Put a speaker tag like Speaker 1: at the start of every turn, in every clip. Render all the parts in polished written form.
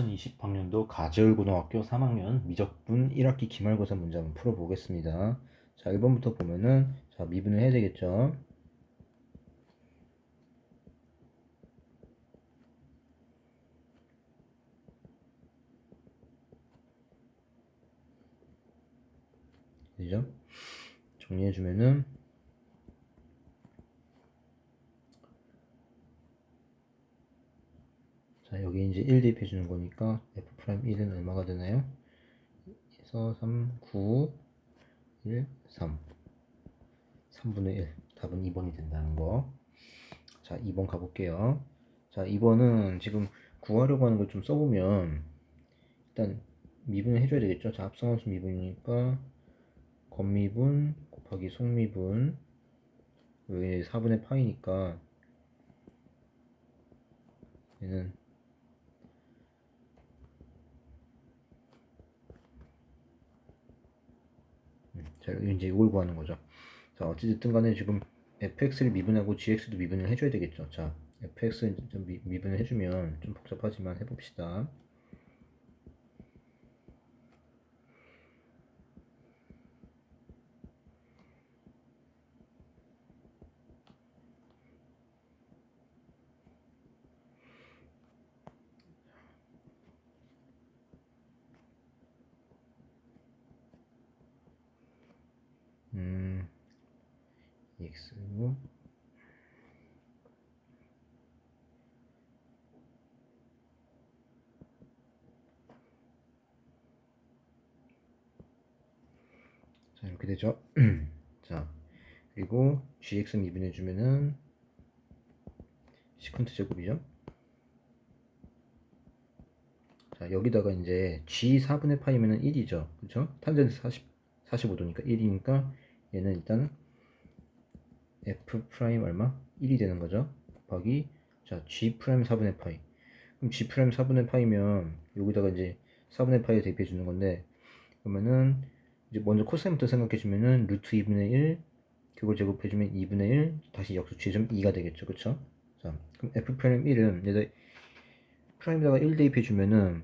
Speaker 1: 2020학년도 가재울고등학교 3학년 미적분 1학기 기말고사 문제 한번 풀어보겠습니다. 자, 1번부터 보면은 자, 미분을 해야 되겠죠. 그죠? 정리해주면은 자, 여기 이제 1 대입해주는 거니까 F'1은 얼마가 되나요? 그래서 3, 9, 1, 3 3분의 1 답은 2번이 된다는 거. 자, 2번 가볼게요. 자, 2번은 지금 구하려고 하는 걸 좀 써보면 일단 미분을 해줘야 되겠죠. 자, 합성함수 미분이니까 겉미분 곱하기 속미분 여기 4분의 파이니까 얘는 자 이제 이걸 구하는 거죠. 자 어찌됐든 간에 지금 fx를 미분하고 gx도 미분을 해줘야 되겠죠. 자 fx를 좀 미분을 해주면 좀 복잡하지만 해봅시다. x고 자 이렇게 되죠. 자 그리고 gx 미분해주면은 시컨트 제곱이죠. 자 여기다가 이제 g 4분의 파이면은 1이죠. 그쵸? 탄젠트 45도니까 1이니까 얘는 일단 f 프라임 얼마? 1이 되는 거죠. 곱하기 자 g 프라임 4분의 파이. 그럼 g 프라임 4분의 파이면 여기다가 이제 4분의 파이에 대입해 주는 건데 그러면은 이제 먼저 코사인부터 생각해 주면은 루트 2분의 1 그걸 제곱해 주면 2분의 1 다시 역수 취점 2가 되겠죠. 그쵸? 자 그럼 f 프라임 1은 얘가 프라임에다가 1 대입해 주면은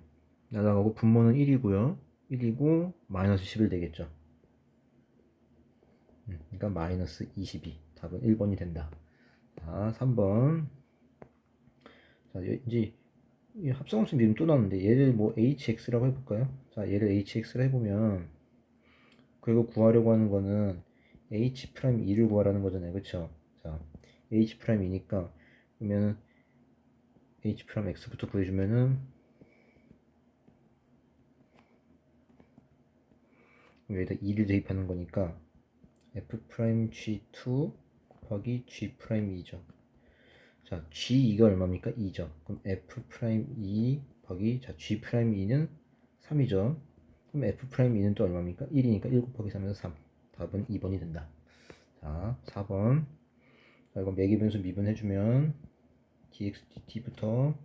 Speaker 1: 날아가고 분모는 1이고요. 1이고 마이너스 11 되겠죠. 그러니까 마이너스 22 답은 1번이 된다. 자 3번 자 이제 합성함수 미분 또 나오는데 얘를 뭐 hx라고 해볼까요? 자 얘를 hx를 해보면 그리고 구하려고 하는 거는 h'2를 구하라는 거잖아요. 그쵸? 자 h'2니까 그러면은 h'x부터 구해주면은 여기다 2를 대입하는 거니까 f'g2 곱하기 g'2죠. 자 g2가 얼마입니까? 2죠. 그럼 f'2 곱하기 자 g'2는 3이죠. 그럼 f'2는 또 얼마입니까? 1이니까 1 곱하기 3에서 3 답은 2번이 된다. 자 4번 자 이거 매기 변수 미분해주면 dx dt부터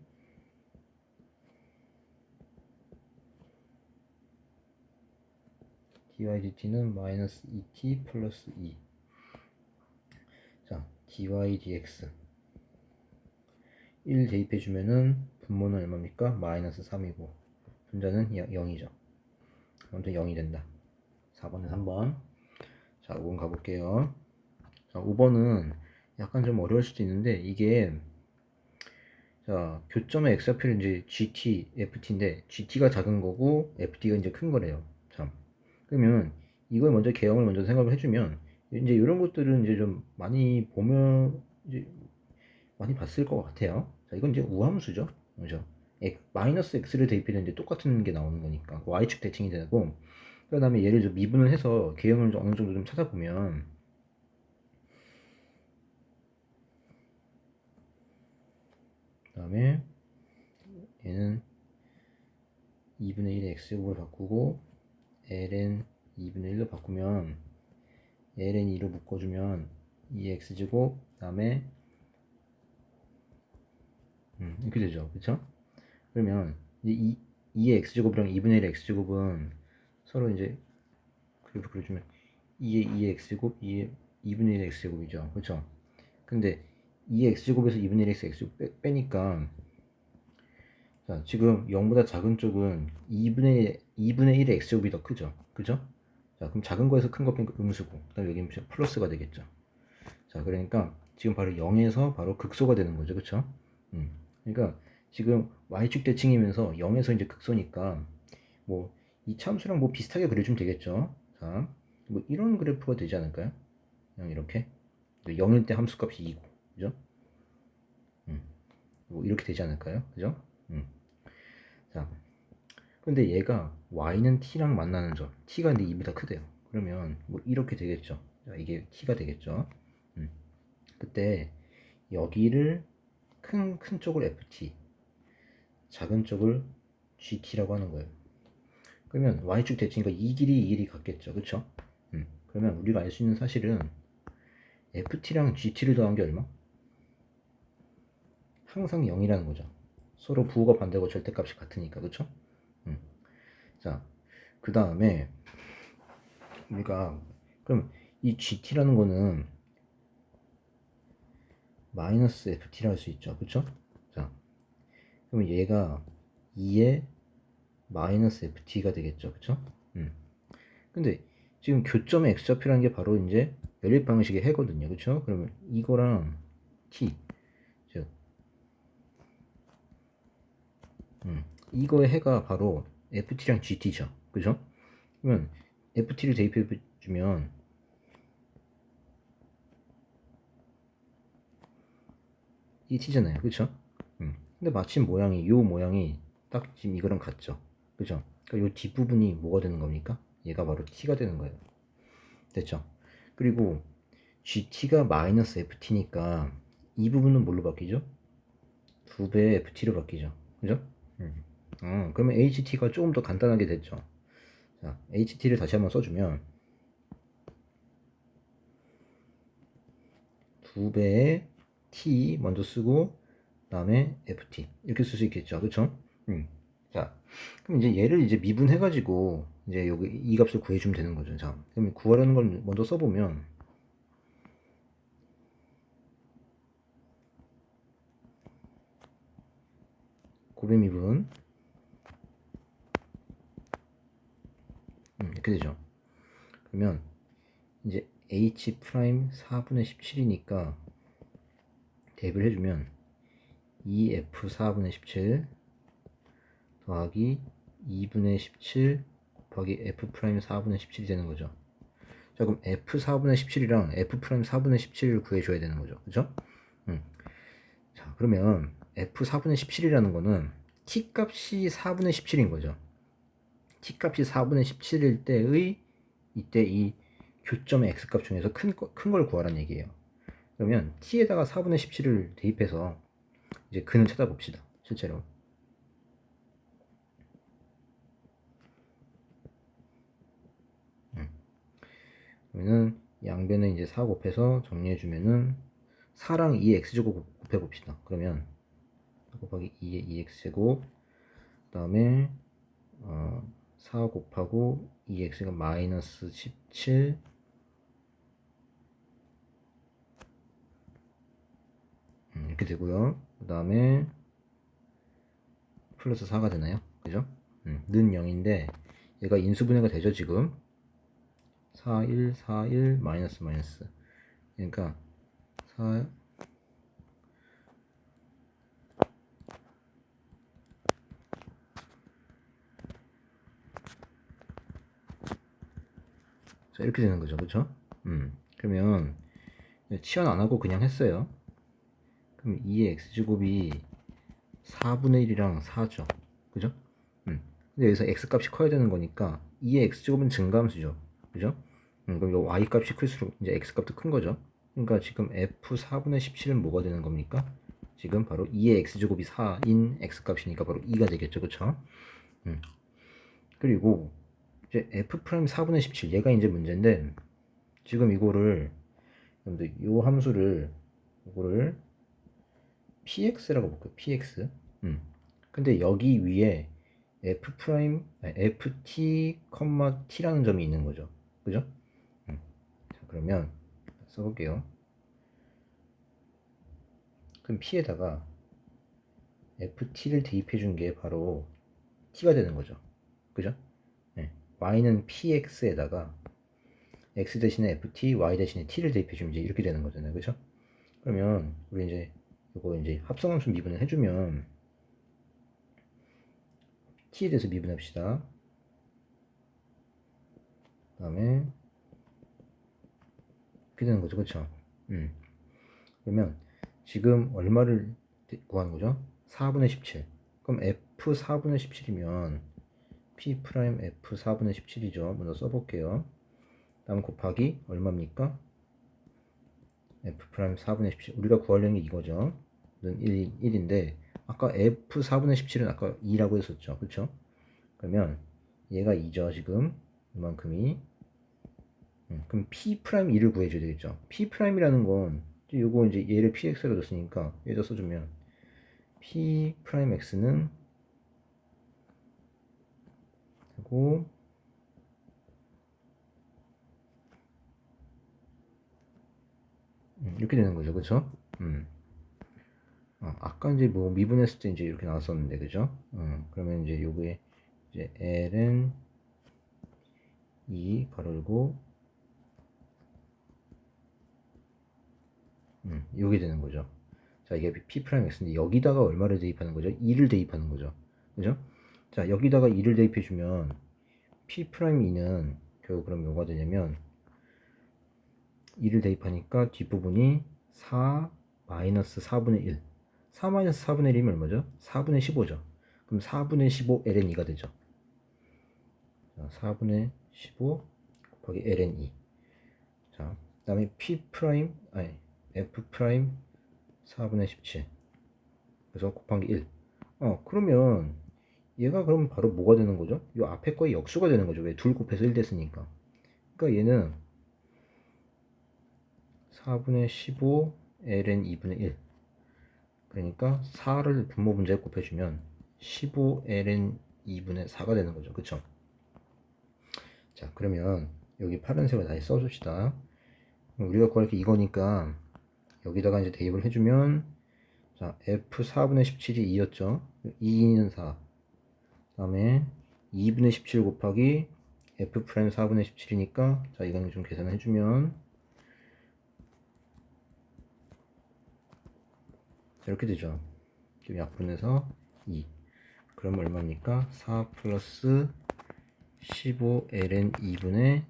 Speaker 1: dy dt는 마이너스 2t 플러스 2 자 dy dx 1 대입해주면은 분모는 얼마입니까? 마이너스 3이고 분자는 0이죠. 먼저 0이 된다. 4번은 3번. 자 5번 가볼게요. 자 5번은 약간 좀 어려울 수도 있는데 이게 자 교점의 x좌표는 이제 gt, ft인데 gt가 작은 거고 ft가 이제 큰 거래요. 참 그러면 이걸 먼저 개형을 먼저 생각을 해주면 이제 이런 것들은 이제 좀 많이 보면 이제 많이 봤을 것 같아요. 자 이건 이제 우함수죠. 그죠? 마이너스 x를 대입했는데 똑같은 게 나오는 거니까 y축 대칭이 되고 그 다음에 얘를 좀 미분을 해서 개형을 어느 정도 좀 찾아보면 그 다음에 얘는 2분의 1의 x제곱을 바꾸고 ln 2분의 1로 바꾸면 ln 2로 묶어주면 2x제곱 그 다음에 이렇게 되죠. 그쵸? 그러면 이제 2의 x제곱이랑 2분의 1의 x제곱은 서로 이제 그래프 그려주면 2의 x제곱 2분의 1의 x제곱이죠. 그쵸? 근데 2의 x제곱에서 2분의 1의 x제곱 빼니까 자, 지금 0보다 작은 쪽은 2분의 1의 x제곱이 더 크죠. 그죠? 자, 그럼 작은 거에서 큰 거 빼면 음수고, 그 다음에 여기 플러스가 되겠죠. 자, 그러니까 지금 바로 0에서 바로 극소가 되는 거죠. 그쵸? 그러니까 지금 y축 대칭이면서 0에서 이제 극소니까 뭐 이 참수랑 뭐 비슷하게 그려주면 되겠죠. 자, 뭐 이런 그래프가 되지 않을까요? 그냥 이렇게 0일 때 함수값이 2고, 그죠? 뭐 이렇게 되지 않을까요? 그죠? 자, 근데 얘가 y는 t랑 만나는 점, t가 근데 2보다 크대요. 그러면 뭐 이렇게 되겠죠. 자, 이게 t가 되겠죠. 그때 여기를 큰 쪽을 ft, 작은 쪽을 gt라고 하는 거예요. 그러면 y축 대칭이니까 이 길이 같겠죠. 그쵸? 그러면 우리가 알 수 있는 사실은 ft랑 gt를 더한 게 얼마? 항상 0이라는 거죠. 서로 부호가 반대고 절대값이 같으니까. 그쵸? 자, 그 다음에 우리가 그럼 이 gt라는 거는 마이너스 ft라 할 수 있죠. 그쵸? 자, 그러면 얘가 2의 마이너스 ft가 되겠죠. 그쵸? 근데 지금 교점의 x좌표라는 게 바로 이제 연립 방식의 해거든요. 그쵸? 그러면 이거랑 t, 즉 이거의 해가 바로 ft랑 gt죠. 그죠? 그러면 ft를 대입해 주면 이 t잖아요. 그쵸? 근데 마침 요 모양이 딱 지금 이거랑 같죠. 그죠? 그러니까 요 뒷부분이 뭐가 되는 겁니까? 얘가 바로 t가 되는 거예요. 됐죠? 그리고 gt가 마이너스 ft니까 이 부분은 뭘로 바뀌죠? 2배의 ft로 바뀌죠. 그죠? 그러면 ht가 조금 더 간단하게 됐죠. 자, ht를 다시 한번 써주면 2배의 t 먼저 쓰고 그 다음에 ft 이렇게 쓸 수 있겠죠. 그쵸? 자, 그럼 이제 얘를 이제 미분해가지고 이제 여기 이 값을 구해주면 되는 거죠. 자, 그럼 구하라는 걸 먼저 써보면 고배 미분 이렇게 되죠. 그러면 이제 h 프라임 4분의 17이니까 대입을 해주면 2f 4분의 17 더하기 2분의 17 곱하기 f 프라임 4분의 17이 되는 거죠. 자, 그럼 f 4분의 17이랑 f 프라임 4분의 17을 구해줘야 되는 거죠. 그죠? 자, 그러면 f 4분의 17이라는 거는 t 값이 4분의 17인 거죠. t 값이 4분의 17일 때의 이때 이 교점의 x 값 중에서 큰 걸 구하라는 얘기예요. 그러면 t에다가 4분의 17을 대입해서 이제 근을 찾아봅시다. 실제로. 그러면은 양변을 이제 4 곱해서 정리해주면은 4랑 2의 x제곱 곱해봅시다. 그러면 4 곱하기 2의 2x제곱 그 다음에 4 곱하고 2x가 마이너스 17 이렇게 되고요. 그 다음에 플러스 4가 되나요? 그죠? 는 0인데 얘가 인수분해가 되죠 지금. 4, 1, 4, 1, 마이너스 마이너스. 그러니까 4, 자, 이렇게 되는 거죠. 그쵸? 그러면 치환 안 하고 그냥 했어요. 그럼 2의 x제곱이 4분의 1이랑 4죠. 그죠? 근데 여기서 x값이 커야 되는 거니까 2의 x제곱은 증가함수죠. 그죠? 그럼 요 y값이 클수록 이제 x값도 큰 거죠. 그러니까 지금 f 4분의 17은 뭐가 되는 겁니까? 지금 바로 2의 x제곱이 4인 x값이니까 바로 2가 되겠죠. 그쵸? 그리고 이제 f 프라임 4분의 17 얘가 이제 문제인데 지금 이거를 여러분들 요 함수를 이거를 px라고 볼게요. px. 근데 여기 위에 f 프라임 ft, t라는 점이 있는 거죠. 그죠? 자, 그러면 써볼게요. 그럼 p에다가 ft를 대입해 준 게 바로 t가 되는 거죠. 그죠? 네. y는 px에다가 x 대신에 ft, y 대신에 t를 대입해 주면 이제 이렇게 되는 거잖아요. 그죠? 그러면 우리 이제 이거 이제 합성함수 미분을 해주면 t에 대해서 미분합시다. 그 다음에 이렇게 되는 거죠. 그쵸? 그러면 지금 얼마를 구하는 거죠? 4분의 17. 그럼 f 4분의 17이면 p 프라임 f 4분의 17이죠. 먼저 써볼게요. 다음 곱하기 얼마입니까? f 프라임 4분의 17. 우리가 구하려는 게 이거죠. 는 1인데 아까 f 4분의 17은 아까 2라고 했었죠. 그쵸? 그러면 얘가 2죠. 지금 이만큼이. 그럼 p 프라임 2를 구해줘야 되겠죠. p 프라임이라는 건 요거 이제 얘를 px로 줬으니까 여기다 써주면 p 프라임 x는 하고 이렇게 되는 거죠. 그쵸? 아까 이제 뭐 미분했을 때 이제 이렇게 나왔었는데 그죠? 그러면 이제 요게 이제 l은 2 가로 열고 요게 되는 거죠. 자, 이게 p 프라임 x인데 여기다가 얼마를 대입하는 거죠? 2를 대입하는 거죠. 그죠? 자, 여기다가 2를 대입해 주면 p 프라임 2는 결국 그럼 뭐가 되냐면 2를 대입하니까 뒷부분이 4 마이너스 4분의 1. 4 마이너스 4분의 1이면 얼마죠? 4분의 15죠. 그럼 4분의 15 ln 2가 되죠. 자, 4분의 15 곱하기 ln 2. 자, 그 다음에 p 프라임 아니 f 프라임 4분의 17. 그래서 곱한 게 1. 그러면 얘가 그럼 바로 뭐가 되는 거죠? 이 앞에 거의 역수가 되는 거죠. 왜? 둘 곱해서 1 됐으니까. 그러니까 얘는 4분의 15 ln 2분의 1. 그러니까 4를 분모 분자에 곱해주면 15 ln 2분의 4가 되는 거죠. 그쵸? 자, 그러면 여기 파란색을 다시 써줍시다. 우리가 구할 게 이거니까 여기다가 이제 대입을 해주면 자, f 4분의 17이 2였죠. 2는 4. 그 다음에 2분의 17 곱하기 f 프라임 4분의 17이니까 자, 이거는 좀 계산을 해주면 이렇게 되죠. 지금 약분해서 2. 그럼 얼마입니까? 4 플러스 15 ln 2분의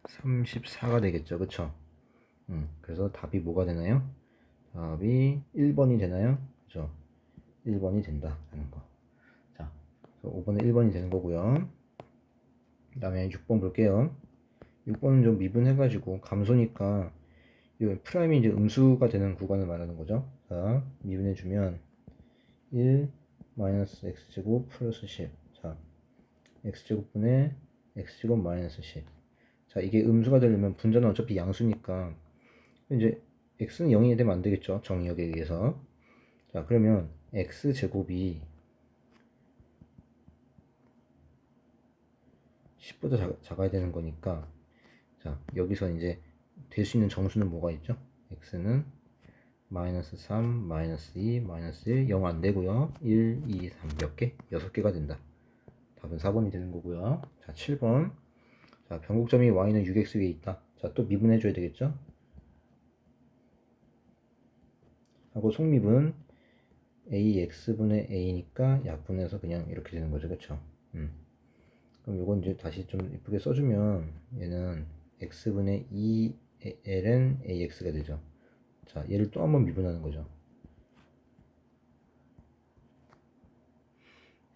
Speaker 1: 34가 되겠죠. 그쵸? 그래서 답이 뭐가 되나요? 답이 1번이 되나요? 그죠? 1번이 된다. 라는 거. 자, 5번에 1번이 되는 거고요. 그 다음에 6번 볼게요. 6번은 좀 미분해가지고 감소니까 이 프라임이 이제 음수가 되는 구간을 말하는 거죠. 자, 미분해주면 1 마이너스 x제곱 플러스 10. 자, x제곱분의 x제곱 마이너스 10. 자, 이게 음수가 되려면 분자는 어차피 양수니까 이제 x는 0이 되면 안 되겠죠. 정의역에 의해서. 자, 그러면 x제곱이 10보다 작아야 되는 거니까 자, 여기서 이제 될 수 있는 정수는 뭐가 있죠? x는 마이너스 3, 마이너스 2, 마이너스 1, 0 안 되고요. 1, 2, 3 몇 개? 6개가 된다. 답은 4번이 되는 거고요. 자, 7번. 자, 변곡점이 y는 6x 위에 있다. 자, 또 미분해줘야 되겠죠? 하고 속미분 ax분의 a니까 약분해서 그냥 이렇게 되는 거죠. 그쵸? 그럼 이건 이제 다시 좀 이쁘게 써주면 얘는 x분의 2ln ax가 되죠. 자, 얘를 또 한번 미분하는 거죠.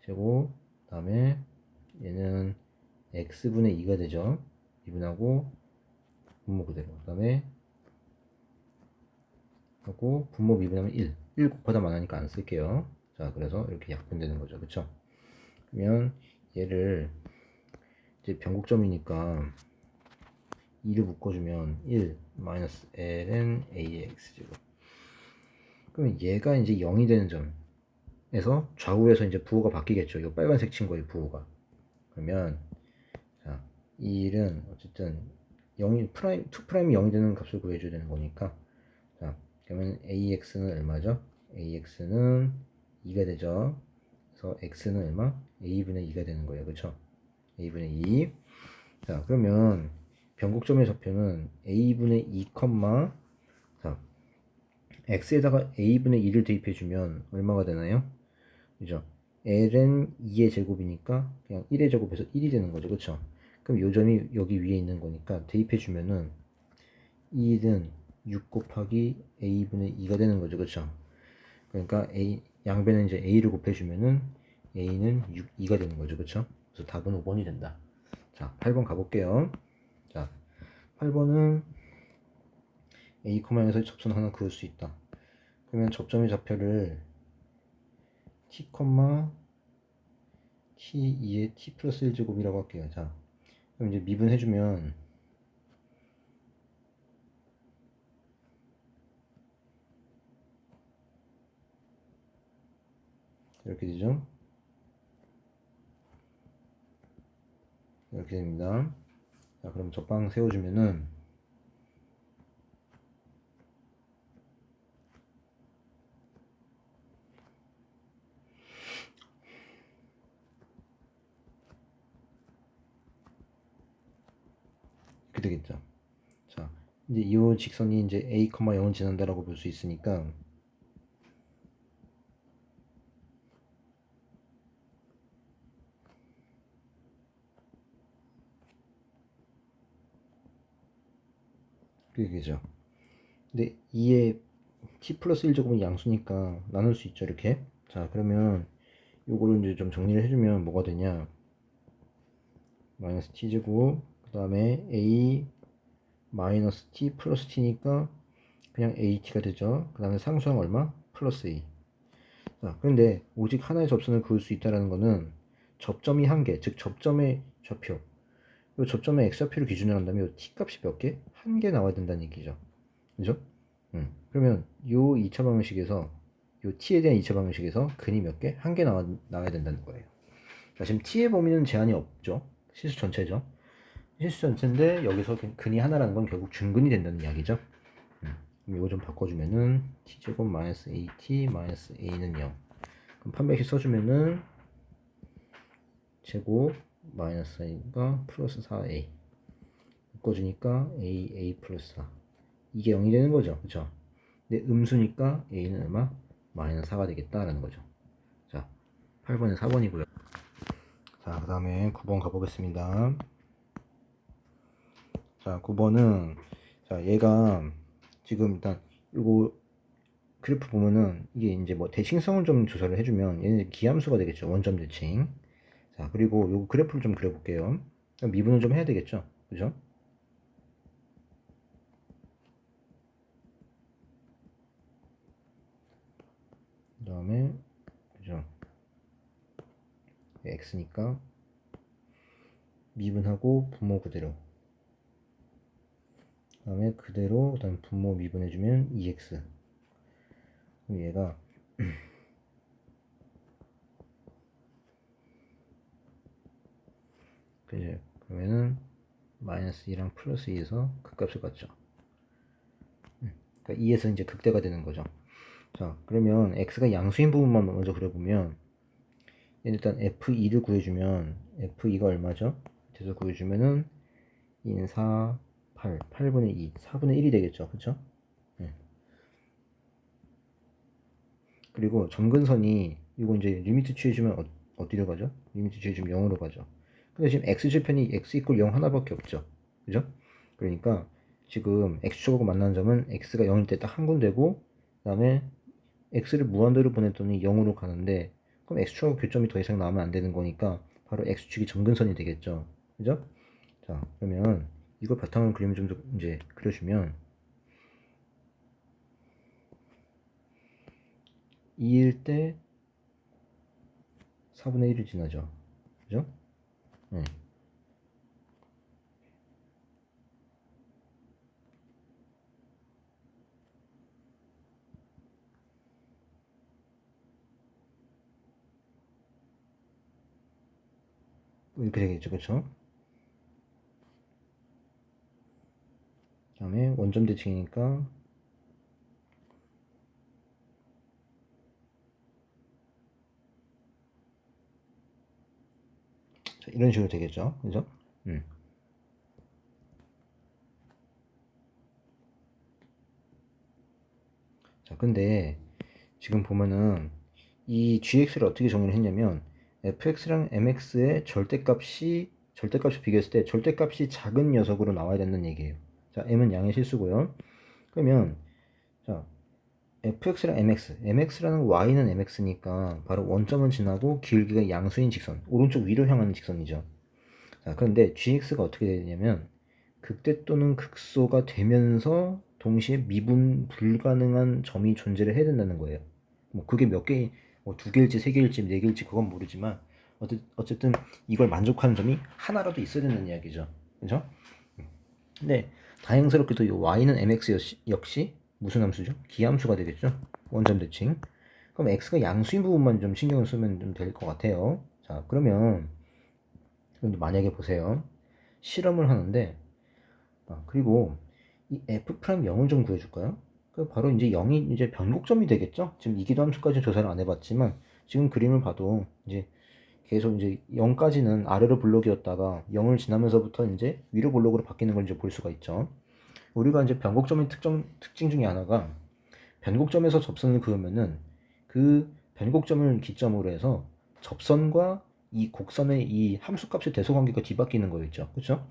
Speaker 1: 제곱, 그 다음에 얘는 x분의 2가 되죠. 미분하고 분모 그대로. 그 다음에 하고 분모 미분하면 1. 1 곱하다 많으니까 안 쓸게요. 자, 그래서 이렇게 약분되는 거죠. 그쵸? 그러면 얘를 이제 변곡점이니까 2를 묶어주면 1 마이너스 ln ax 제곱. 그럼 얘가 이제 0이 되는 점에서 좌우에서 이제 부호가 바뀌겠죠. 이 빨간색 친구의 부호가. 그러면 자, 이 1은 어쨌든 0이 프라임 2 프라임이 0이 되는 값을 구해줘야 되는 거니까 자, 그러면 ax는 얼마죠? ax는 2가 되죠. 그래서 x는 얼마? a분의 2가 되는 거예요. 그쵸? a분의 2. 자, 그러면 변곡점의 좌표는 a분의 2, 자, x에다가 a분의 2를 대입해주면 얼마가 되나요? 그죠? l은 2의 제곱이니까 그냥 1의 제곱해서 1이 되는 거죠. 그쵸? 그럼 요 점이 여기 위에 있는 거니까 대입해주면은 2는 6 곱하기 a분의 2가 되는 거죠. 그쵸? 그러니까 양변에 이제 a를 곱해주면은 a는 6, 2가 되는 거죠. 그쵸? 그래서 답은 5번이 된다. 자, 8번 가볼게요. 자, 8번은 a, 에서 접선 하나 그을 수 있다. 그러면 접점의 좌표를 t, t2의 t 플러스 1제곱이라고 할게요. 자, 그럼 이제 미분해주면 이렇게 되죠. 이렇게 됩니다. 자, 그럼 적방 세워주면은 이렇게 되겠죠. 자, 이제 이 직선이 이제 a, 0을 지난다라고 볼 수 있으니까 이렇게 되죠. 근데 2의 t 플러스 1제곱은 양수니까 나눌 수 있죠. 이렇게. 자, 그러면 요거를 이제 좀 정리를 해주면 뭐가 되냐? 마이너스 t제곱, 그 다음에 a 마이너스 t 플러스 t니까 그냥 at가 되죠. 그 다음에 상수항 얼마? 플러스 a. 자, 그런데 오직 하나의 접선을 그을 수 있다는 거는 접점이 한 개, 즉 접점의 좌표. 이 접점의 x좌표를 기준으로 한다면 이 t 값이 몇 개? 한 개 나와야 된다는 얘기죠. 그죠? 그러면 요 2차 방정식에서 요 t에 대한 2차 방정식에서 근이 몇 개? 한 개 나와야 된다는 거예요. 자, 지금 t의 범위는 제한이 없죠. 실수 전체죠. 실수 전체인데 여기서 근이 하나라는 건 결국 중근이 된다는 이야기죠. 그럼 이거 좀 바꿔주면은 t제곱 마이너스 at 마이너스 a는 0. 그럼 판별식 써주면은 제곱 마이너스 a가 플러스 4a 묶어주니까 a 플러스 4 이게 0이 되는 거죠. 그쵸? 근데 음수니까 a는 얼마? 마이너스 4가 되겠다라는 거죠. 자, 8번은 4번이고요. 자, 그 다음에 9번 가보겠습니다. 자, 9번은 자, 얘가 지금 일단 이거 그래프 보면은 이게 이제 뭐 대칭성을 좀 조사를 해주면 얘는 기함수가 되겠죠. 원점 대칭. 자, 그리고 요 그래프를 좀 그려볼게요. 미분을 좀 해야 되겠죠. 그죠? 그 다음에 그죠? x니까 미분하고 분모 그대로. 그 다음에 그대로 그다음 분모 미분해주면 2x. 그럼 얘가 그죠? 그러면은 마이너스 2랑 플러스 2에서 극값을 갖죠. 그러니까 2에서 이제 극대가 되는 거죠. 자, 그러면 x가 양수인 부분만 먼저 그려보면 일단 f2를 구해주면 f2가 얼마죠? 그래서 구해주면은 2는 4, 8분의 2, 4분의 1이 되겠죠. 그쵸? 네. 그리고 점근선이 이거 이제 리미트 취해주면 어디로 가죠? 리미트 취해주면 0으로 가죠. 근데 지금 x절편이 x 이퀄 0 하나밖에 없죠. 그죠? 그러니까 지금 x축하고 만나는 점은 x가 0일 때 딱 한 군데고 그 다음에 x를 무한대로 보냈더니 0으로 가는데 그럼 x축하고 교점이 더 이상 나오면 안 되는 거니까 바로 x축이 점근선이 되겠죠. 그죠? 자, 그러면 이걸 바탕으로 그림을 좀 더 이제 그려주면 2일 때 4분의 1을 지나죠. 그죠? 네. 이렇게 되겠죠. 그쵸? 그 다음에 원점 대칭이니까 자, 이런 식으로 되겠죠. 그죠? 자, 근데 지금 보면은 이 gx를 어떻게 정의를 했냐면 fx랑 mx의 절대값을 비교했을 때 절대값이 작은 녀석으로 나와야 된다는 얘기예요. 자, m은 양의 실수고요. 그러면 자, fx랑 mx라는 y는 mx니까 바로 원점은 지나고 기울기가 양수인 직선, 오른쪽 위로 향하는 직선이죠. 자, 그런데 gx가 어떻게 되냐면 극대 또는 극소가 되면서 동시에 미분 불가능한 점이 존재를 해야 된다는 거예요. 뭐 그게 몇 개, 뭐 두 개일지 세 개일지 네 개일지 그건 모르지만 어쨌든 이걸 만족하는 점이 하나라도 있어야 된다는 이야기죠. 그죠? 근데 다행스럽게도 이 y는 mx 역시 무슨 함수죠? 기함수가 되겠죠? 원점 대칭. 그럼 x가 양수인 부분만 좀 신경을 쓰면 좀 될 것 같아요. 자, 그러면 만약에 보세요. 실험을 하는데 그리고 이 f'0을 좀 구해줄까요? 바로 이제 0이 이제 변곡점이 되겠죠? 지금 이기도 함수까지 조사를 안 해봤지만 지금 그림을 봐도 이제 계속 이제 0까지는 아래로 블록이었다가 0을 지나면서부터 이제 위로 블록으로 바뀌는 걸 이제 볼 수가 있죠. 우리가 이제 변곡점의 특징 중에 하나가 변곡점에서 접선을 그으면은 그 변곡점을 기점으로 해서 접선과 이 곡선의 이 함수값의 대소 관계가 뒤바뀌는 거였죠. 그렇죠?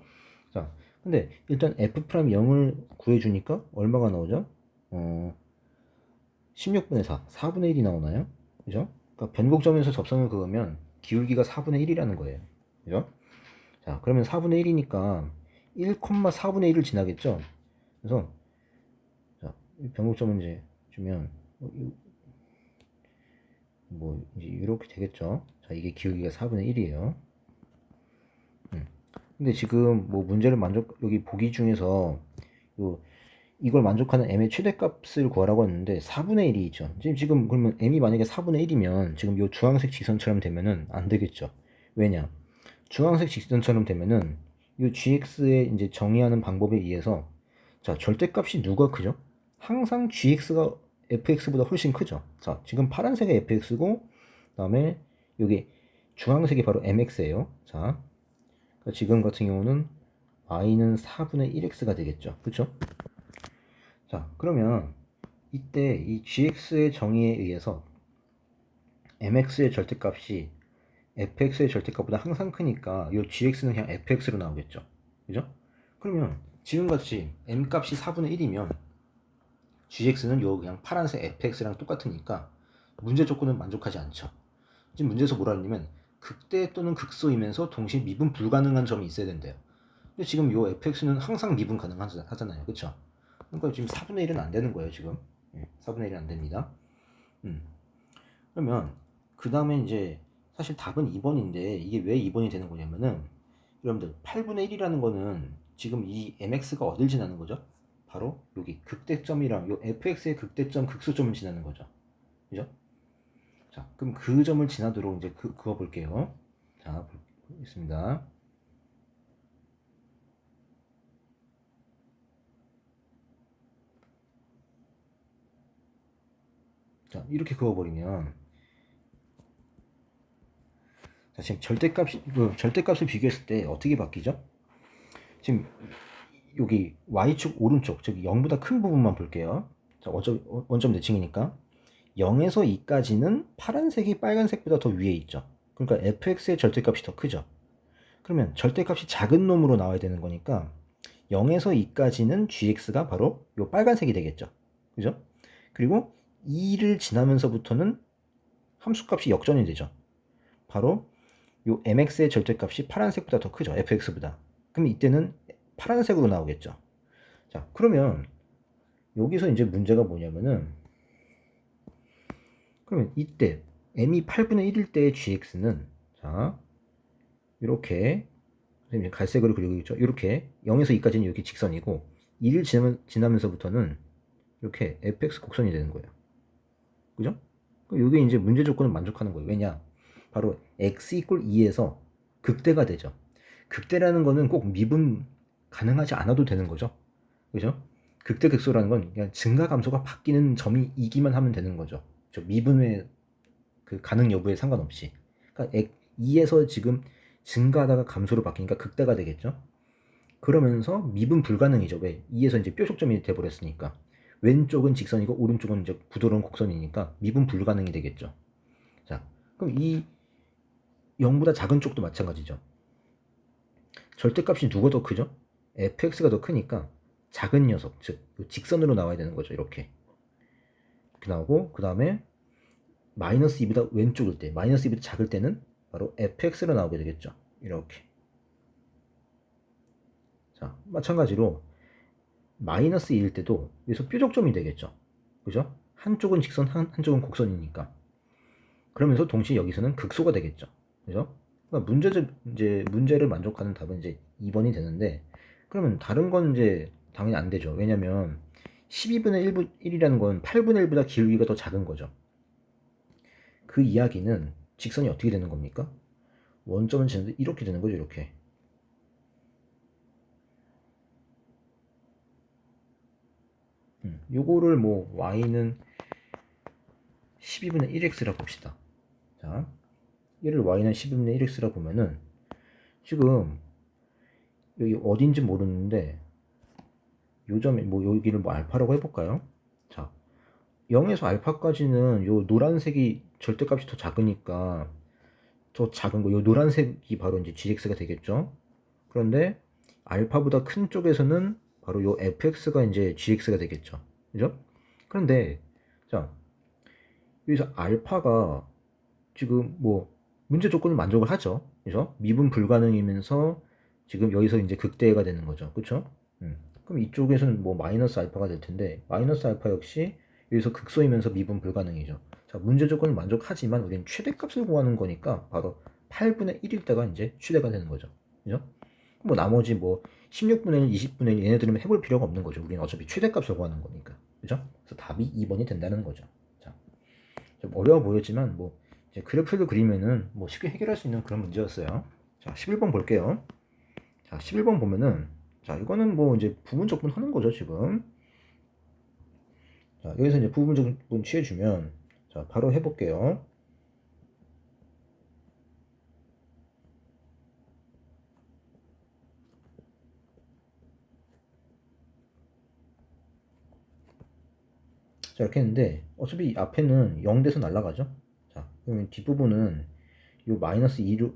Speaker 1: 자, 근데 일단 f'0을 구해주니까 얼마가 나오죠? 16분의 4, 4분의 1이 나오나요? 그죠? 그러니까 변곡점에서 접선을 그으면 기울기가 4분의 1이라는 거예요. 그죠? 자, 그러면 4분의 1이니까 1,4분의 1을 지나겠죠? 그래서 자, 변곡점을 이제 주면 뭐 이제 이렇게 되겠죠? 자, 이게 기울기가 4분의 1이에요. 근데 지금 뭐 문제를 여기 보기 중에서 이걸 만족하는 m의 최대값을 구하라고 했는데 4분의 1이 있죠. 지금 그러면 m이 만약에 4분의 1이면 지금 요 주황색 직선처럼 되면은 안 되겠죠. 왜냐? 주황색 직선처럼 되면은 이 gx의 이제 정의하는 방법에 의해서 자, 절대값이 누가 크죠? 항상 gx가 fx보다 훨씬 크죠. 자, 지금 파란색이 fx고 그다음에 여기 주황색이 바로 mx예요. 자, 그러니까 지금 같은 경우는 y는 4분의 1x가 되겠죠. 그렇죠? 자, 그러면 이때 이 gx의 정의에 의해서 mx의 절대값이 fx의 절대값보다 항상 크니까 이 gx는 그냥 fx로 나오겠죠. 그죠? 그러면 지금같이 m 값이 4분의 1이면 gx는 요 그냥 파란색 fx랑 똑같으니까 문제 조건은 만족하지 않죠. 지금 문제에서 뭐라 했냐면 극대 또는 극소이면서 동시에 미분 불가능한 점이 있어야 된대요. 근데 지금 요 fx는 항상 미분 가능하잖아요. 그쵸? 그러니까 지금 4분의 1은 안 되는 거예요, 지금. 4분의 1은 안 됩니다. 그러면 그 다음에 이제 사실 답은 2번인데 이게 왜 2번이 되는 거냐면은 여러분들 8분의 1이라는 거는 지금 이 mx가 어딜 지나는 거죠? 바로 여기 극대점이랑 요 fx의 극대점 극소점을 지나는 거죠. 그죠? 자, 그럼 그 점을 지나도록 이제 그거 볼게요. 자, 보겠습니다. 자, 이렇게 그어버리면 자, 지금 절대값을 비교했을 때 어떻게 바뀌죠? 지금 여기 y축 오른쪽, 즉 0보다 큰 부분만 볼게요. 자, 원점 대칭이니까 0에서 2까지는 파란색이 빨간색보다 더 위에 있죠. 그러니까 fx의 절대값이 더 크죠. 그러면 절대값이 작은 놈으로 나와야 되는 거니까 0에서 2까지는 gx가 바로 요 빨간색이 되겠죠. 그죠? 그리고 2를 지나면서부터는 함수값이 역전이 되죠. 바로 요 mx의 절대값이 파란색보다 더 크죠. fx보다. 그럼 이때는 파란색으로 나오겠죠. 자, 그러면 여기서 이제 문제가 뭐냐면은 그러면 이때 m이 8분의 1일 때의 gx는 자, 이렇게 선생님 갈색으로 그리고 있죠. 이렇게 0에서 2까지는 이렇게 직선이고 2를 지나면서부터는 이렇게 fx 곡선이 되는 거예요. 그죠? 이게 이제 문제 조건을 만족하는 거예요. 왜냐? 바로 x = 2에서 극대가 되죠. 극대라는 거는 꼭 미분 가능하지 않아도 되는 거죠. 그죠? 극대 극소라는 건 그냥 증가 감소가 바뀌는 점이 이기만 하면 되는 거죠. 미분의 그 가능 여부에 상관없이. 그러니까 2에서 지금 증가하다가 감소로 바뀌니까 극대가 되겠죠. 그러면서 미분 불가능이죠. 왜? 2에서 이제 뾰족점이 돼버렸으니까. 왼쪽은 직선이고 오른쪽은 이제 부드러운 곡선이니까 미분 불가능이 되겠죠. 자, 그럼 이 0보다 작은 쪽도 마찬가지죠. 절대값이 누가 더 크죠? fx가 더 크니까 작은 녀석, 즉 직선으로 나와야 되는 거죠. 이렇게 나오고, 그 다음에 마이너스 2보다 왼쪽일 때, 마이너스 2보다 작을 때는 바로 fx로 나오게 되겠죠. 이렇게. 자, 마찬가지로 마이너스 2일 때도 여기서 뾰족점이 되겠죠. 그죠? 한쪽은 직선, 한쪽은 곡선이니까. 그러면서 동시에 여기서는 극소가 되겠죠. 그죠? 그러니까 문제를 만족하는 답은 이제 2번이 되는데, 그러면 다른 건 이제 당연히 안 되죠. 왜냐면 12분의 1이라는 건 8분의 1보다 길이가 더 작은 거죠. 그 이야기는 직선이 어떻게 되는 겁니까? 원점은 지는데 이렇게 되는 거죠. 이렇게. 요거를 뭐 y는 12분의 1x라 봅시다. 자, 얘를 y는 12분의 1x라 보면은 지금 여기 어딘지 모르는데 요 점에 뭐 여기를 뭐 알파라고 해볼까요? 자, 0에서 알파까지는 요 노란색이 절대값이 더 작으니까 더 작은 거, 요 노란색이 바로 이제 gx가 되겠죠. 그런데 알파보다 큰 쪽에서는 바로 요 fx가 이제 gx가 되겠죠. 그죠? 그런데 자, 여기서 알파가 지금 뭐 문제 조건을 만족을 하죠. 그죠? 미분 불가능이면서 지금 여기서 이제 극대가 되는 거죠. 그쵸? 그럼 이쪽에서는 뭐 마이너스 알파가 될 텐데 마이너스 알파 역시 여기서 극소이면서 미분 불가능이죠. 자, 문제 조건을 만족하지만 우리는 최대값을 구하는 거니까 바로 8분의 1일 때가 이제 최대가 되는 거죠. 그죠? 뭐 나머지 뭐 16분의 1, 20분의 1 얘네들은 해볼 필요가 없는 거죠. 우리는 어차피 최대값을 구하는 거니까. 그죠? 그래서 답이 2번이 된다는 거죠. 자, 좀 어려워 보였지만 뭐 이제 그래프를 그리면은 뭐 쉽게 해결할 수 있는 그런 문제였어요. 자, 11번 볼게요. 자, 11번 보면은 자, 이거는 뭐 이제 부분 적분 하는 거죠, 지금. 자, 여기서 이제 부분 적분 취해주면 자, 바로 해볼게요. 자, 이렇게 했는데 어차피 앞에는 0돼서 날아가죠. 자, 그러면 뒷부분은 이 마이너스 2로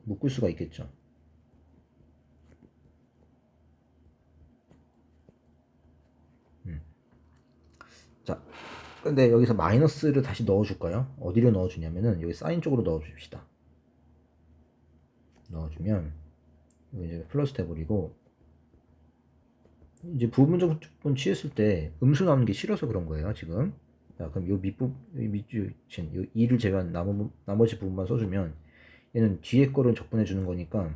Speaker 1: 묶을 수가 있겠죠. 자, 근데 여기서 마이너스를 다시 넣어줄까요? 어디로 넣어주냐면은 여기 사인 쪽으로 넣어줍시다. 넣어주면 이거 이제 플러스 돼버리고 이제 부분적 조건 취했을 때 음수 나오는 게 싫어서 그런 거예요 지금. 자, 그럼 요 밑줄 요 2를 제외한 나머지 부분만 써주면 얘는 뒤에 거를 적분해 주는 거니까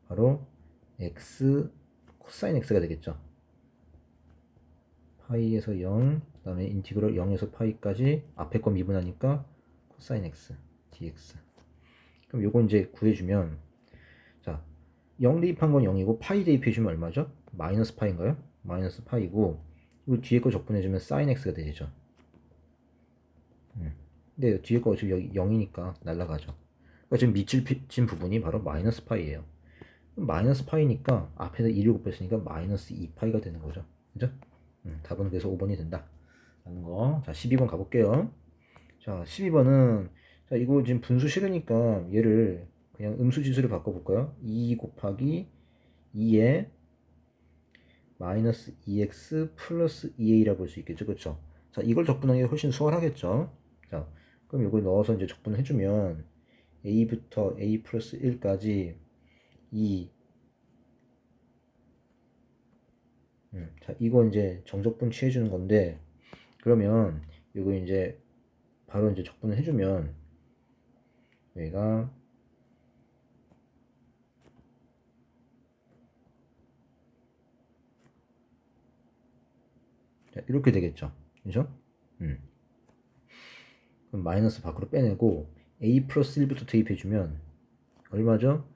Speaker 1: 바로 x 코사인 x가 되겠죠. 파이에서 0, 그 다음에 인티그럴 0에서 파이까지 앞에 거 미분하니까 코사인 x dx. 그럼 요거 이제 구해주면 자, 0 대입한 건 0이고 파이 대입해주면 얼마죠? 마이너스 파인가요? 마이너스 파이고 이 뒤에 거 적분해주면 사인 x가 되죠. 근데 뒤에 거 지금 여기 0이니까 날라가죠. 그러니까 지금 밑줄 친 부분이 바로 마이너스 파이예요. 마이너스 파이니까 앞에서 2를 곱했으니까 마이너스 2파이가 되는 거죠. 그죠? 답은 그래서 5번이 된다. 라는 거. 자, 12번 가볼게요. 자, 12번은 자, 이거 지금 분수 싫으니까 얘를 그냥 음수지수를 바꿔볼까요? 2 곱하기 2에 마이너스 2x 플러스 2a라고 볼 수 있겠죠. 그쵸? 자, 이걸 적분하기가 훨씬 수월하겠죠. 자, 그럼 이걸 넣어서 이제 적분을 해주면 a부터 a 플러스 1까지 2 자, 이거 이제 정적분 취해주는 건데 그러면 이거 이제 바로 이제 적분을 해주면 여기가 자, 이렇게 되겠죠. 그죠? 그럼 마이너스 밖으로 빼내고 a 플러스 1부터 대입해주면 얼마죠?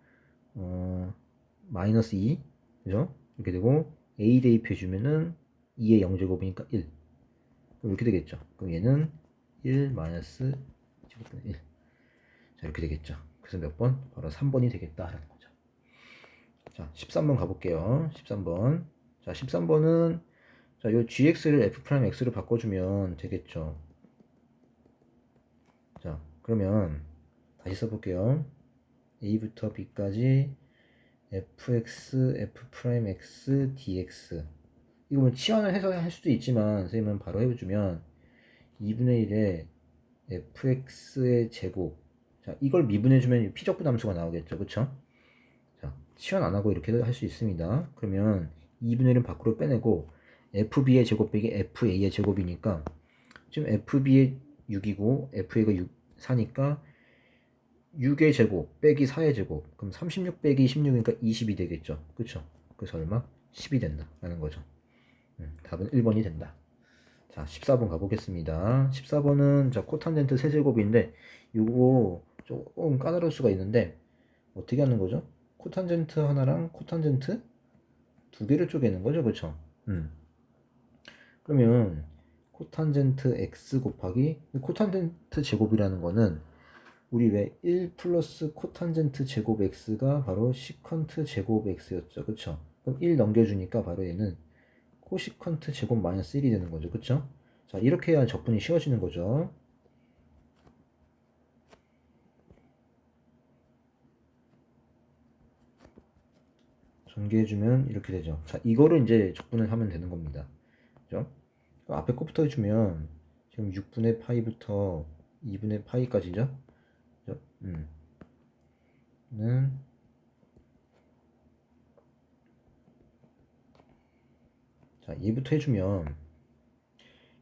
Speaker 1: 마이너스 2 그죠? 이렇게 되고 a 대입해주면은 2의 0제곱이니까 1 그럼 이렇게 되겠죠. 그럼 얘는 1 마이너스 제곱분의 1 자, 이렇게 되겠죠. 그래서 몇 번? 바로 3번이 되겠다라는 거죠. 자, 13번 가볼게요. 13번. 자, 13번은 자, 요 gx를 f'x로 바꿔주면 되겠죠. 자, 그러면 다시 써볼게요. a부터 b까지 fx, f'x, dx. 이거 뭐 치환을 해서 할 수도 있지만 선생님은 바로 해주면 2분의 1에 fx의 제곱. 자, 이걸 미분해주면 피적분함수가 나오겠죠. 그쵸? 자, 치환 안하고 이렇게도 할 수 있습니다. 그러면 2분의 1은 밖으로 빼내고 fb의 제곱 빼기 fa의 제곱이니까 지금 fb의 6이고 fa가 6, 4니까 6의 제곱 빼기 4의 제곱, 그럼 36 빼기 16이니까 20이 되겠죠. 그쵸? 그래서 얼마? 10이 된다 라는 거죠. 답은 1번이 된다. 자, 14번 가보겠습니다. 14번은 자, 코탄젠트 세제곱인데 요거 조금 까다로울 수가 있는데 어떻게 하는 거죠? 코탄젠트 하나랑 코탄젠트 두 개를 쪼개는 거죠. 그쵸? 그러면 코탄젠트 x 곱하기 코탄젠트 제곱이라는 거는 우리 왜 1 플러스 코탄젠트 제곱 x가 바로 시컨트 제곱 x였죠. 그쵸? 그럼 1 넘겨주니까 바로 얘는 코시컨트 제곱 마이너스 1이 되는 거죠. 그쵸? 자, 이렇게 해야 적분이 쉬워지는 거죠. 전개해주면 이렇게 되죠. 자, 이거를 이제 적분을 하면 되는 겁니다. 그죠? 앞에 거부터 해주면 지금 6분의 파이부터 2분의 파이까지죠. 그죠? 는 자, 얘부터 해주면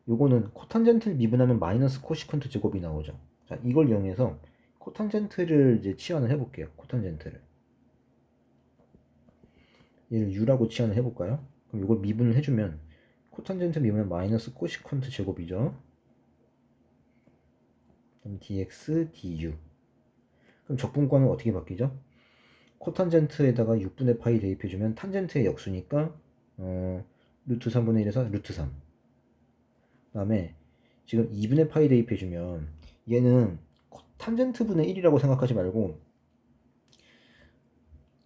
Speaker 1: 요거는 코탄젠트를 미분하면 마이너스 코시컨트 제곱이 나오죠. 자, 이걸 이용해서 코탄젠트를 이제 치환을 해볼게요. 코탄젠트를 얘를 u라고 치환을 해볼까요? 그럼 이걸 미분을 해주면 코탄젠트 미분은 마이너스 코시컨트 제곱이죠. 그럼 dx, du. 그럼 적분과는 어떻게 바뀌죠? 코탄젠트에다가 6분의 파이 대입해주면 탄젠트의 역수니까 루트 3분의 1에서 루트 3. 그 다음에 지금 2분의 파이 대입해주면 얘는 탄젠트 분의 1이라고 생각하지 말고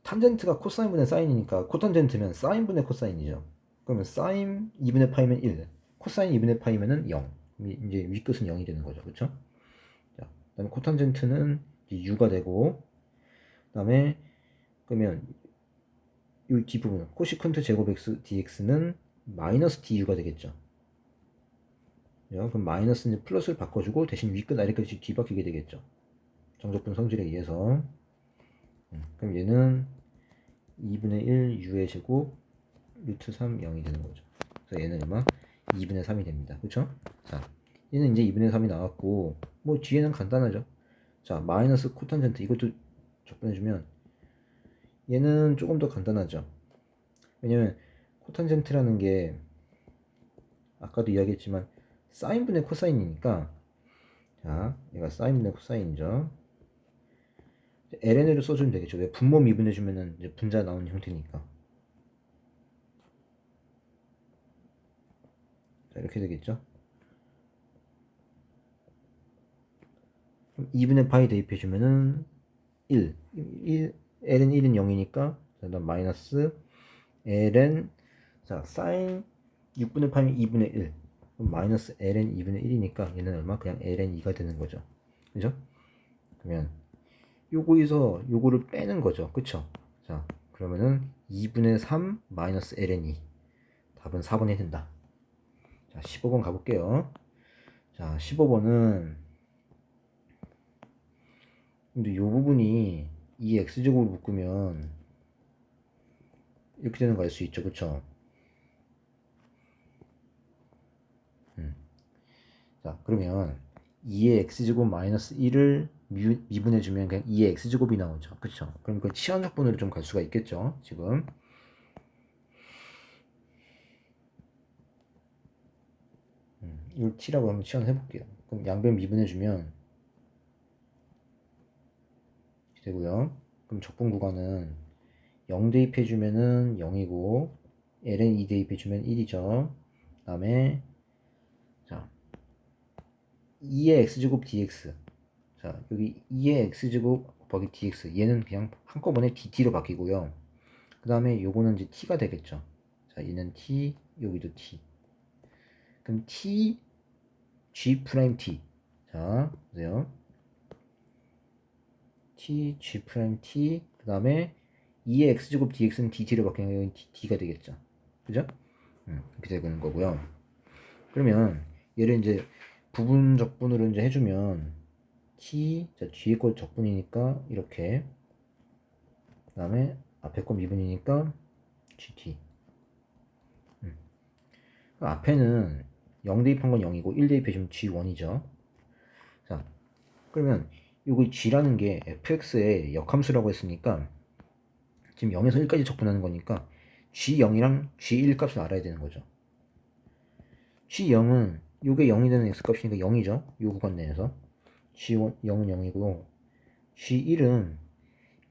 Speaker 1: 탄젠트가 코사인분의 사인이니까 코탄젠트면 사인분의 코사인이죠. 그러면 사인 2분의 파이면 1, 코사인 2분의 파이면은 0. 이제 윗끝은 0이 되는 거죠. 그쵸? 자, 그 다음에 코탄젠트는 u가 되고, 그 다음에 그러면 이 뒷부분 코시컨트 제곱 x dx는 마이너스 du가 되겠죠. 그럼 마이너스 이제 플러스를 바꿔주고 대신 윗끝 아래끝이 뒤바뀌게 되겠죠. 정적분 성질에 의해서. 그럼 얘는 2분의 1 u의 제곱 루트 3 0이 되는 거죠. 그래서 얘는 얼마? 2분의 3이 됩니다. 그쵸? 자, 얘는 이제 2분의 3이 나왔고 뭐 뒤에는 간단하죠. 자, 마이너스 코탄젠트 이것도 적분해주면 얘는 조금 더 간단하죠. 왜냐면 코탄젠트라는 게 아까도 이야기했지만 사인분의 코사인이니까, 자, 얘가 사인분의 코사인이죠. ln을 써주면 되겠죠. 왜 분모 미분해주면은 이제 분자 나오는 형태니까. 자, 이렇게 되겠죠. 그럼 2분의 파이 대입해주면은 1. ln 1은 0이니까, 자, 그다음 마이너스 ln, 자, 사인 6분의 파이면 2분의 1. 그럼 마이너스 ln 2분의 1이니까 얘는 얼마? 그냥 ln 2가 되는 거죠. 그죠? 그러면 요거에서 요거를 빼는 거죠. 그쵸? 자, 그러면은 2분의 3 마이너스 ln 2. 답은 4번이 된다. 자, 15번 가볼게요. 자, 15번은 근데 요 부분이 이 x제곱을 묶으면 이렇게 되는 거 알 수 있죠. 그쵸? 자, 그러면 2의 x제곱 마이너스 1을 미분해주면 그냥 2의 x제곱이 나오죠. 그쵸? 그럼 그 치환적분으로 좀 갈 수가 있겠죠. 지금. 이걸 t라고 한번 치환해 볼게요. 그럼 양변 미분해주면 되고요. 그럼 적분 구간은 0 대입해주면은 0이고 ln 2 대입해주면 1이죠. 그 다음에 자 2의 x제곱 dx. 자, 여기 2의 x제곱 곱하기 dx. 얘는 그냥 한꺼번에 dt로 바뀌고요. 그 다음에 요거는 이제 t가 되겠죠. 자, 얘는 t, 여기도 t. 그럼 t, g 프라임 t. 자, 보세요. t, g 프라임 t. 그 다음에 2의 x제곱 dx는 dt로 바뀌면 여기 d가 되겠죠. 그죠? 이렇게 되는 거고요. 그러면 얘를 이제 부분 적분으로 이제 해주면 t, 자, 뒤에 거 적분이니까 이렇게. 그 다음에 앞에 거 미분이니까 gt. 앞에는 0 대입한 건 0이고 1 대입해주면 g1이죠. 자, 그러면 요거 g라는 게 fx의 역함수라고 했으니까 지금 0에서 1까지 적분하는 거니까 g0이랑 g1 값을 알아야 되는 거죠. g0은 요게 0이 되는 x값이니까 0이죠. 요 구간 내에서 g1, 0은 0이고 g1은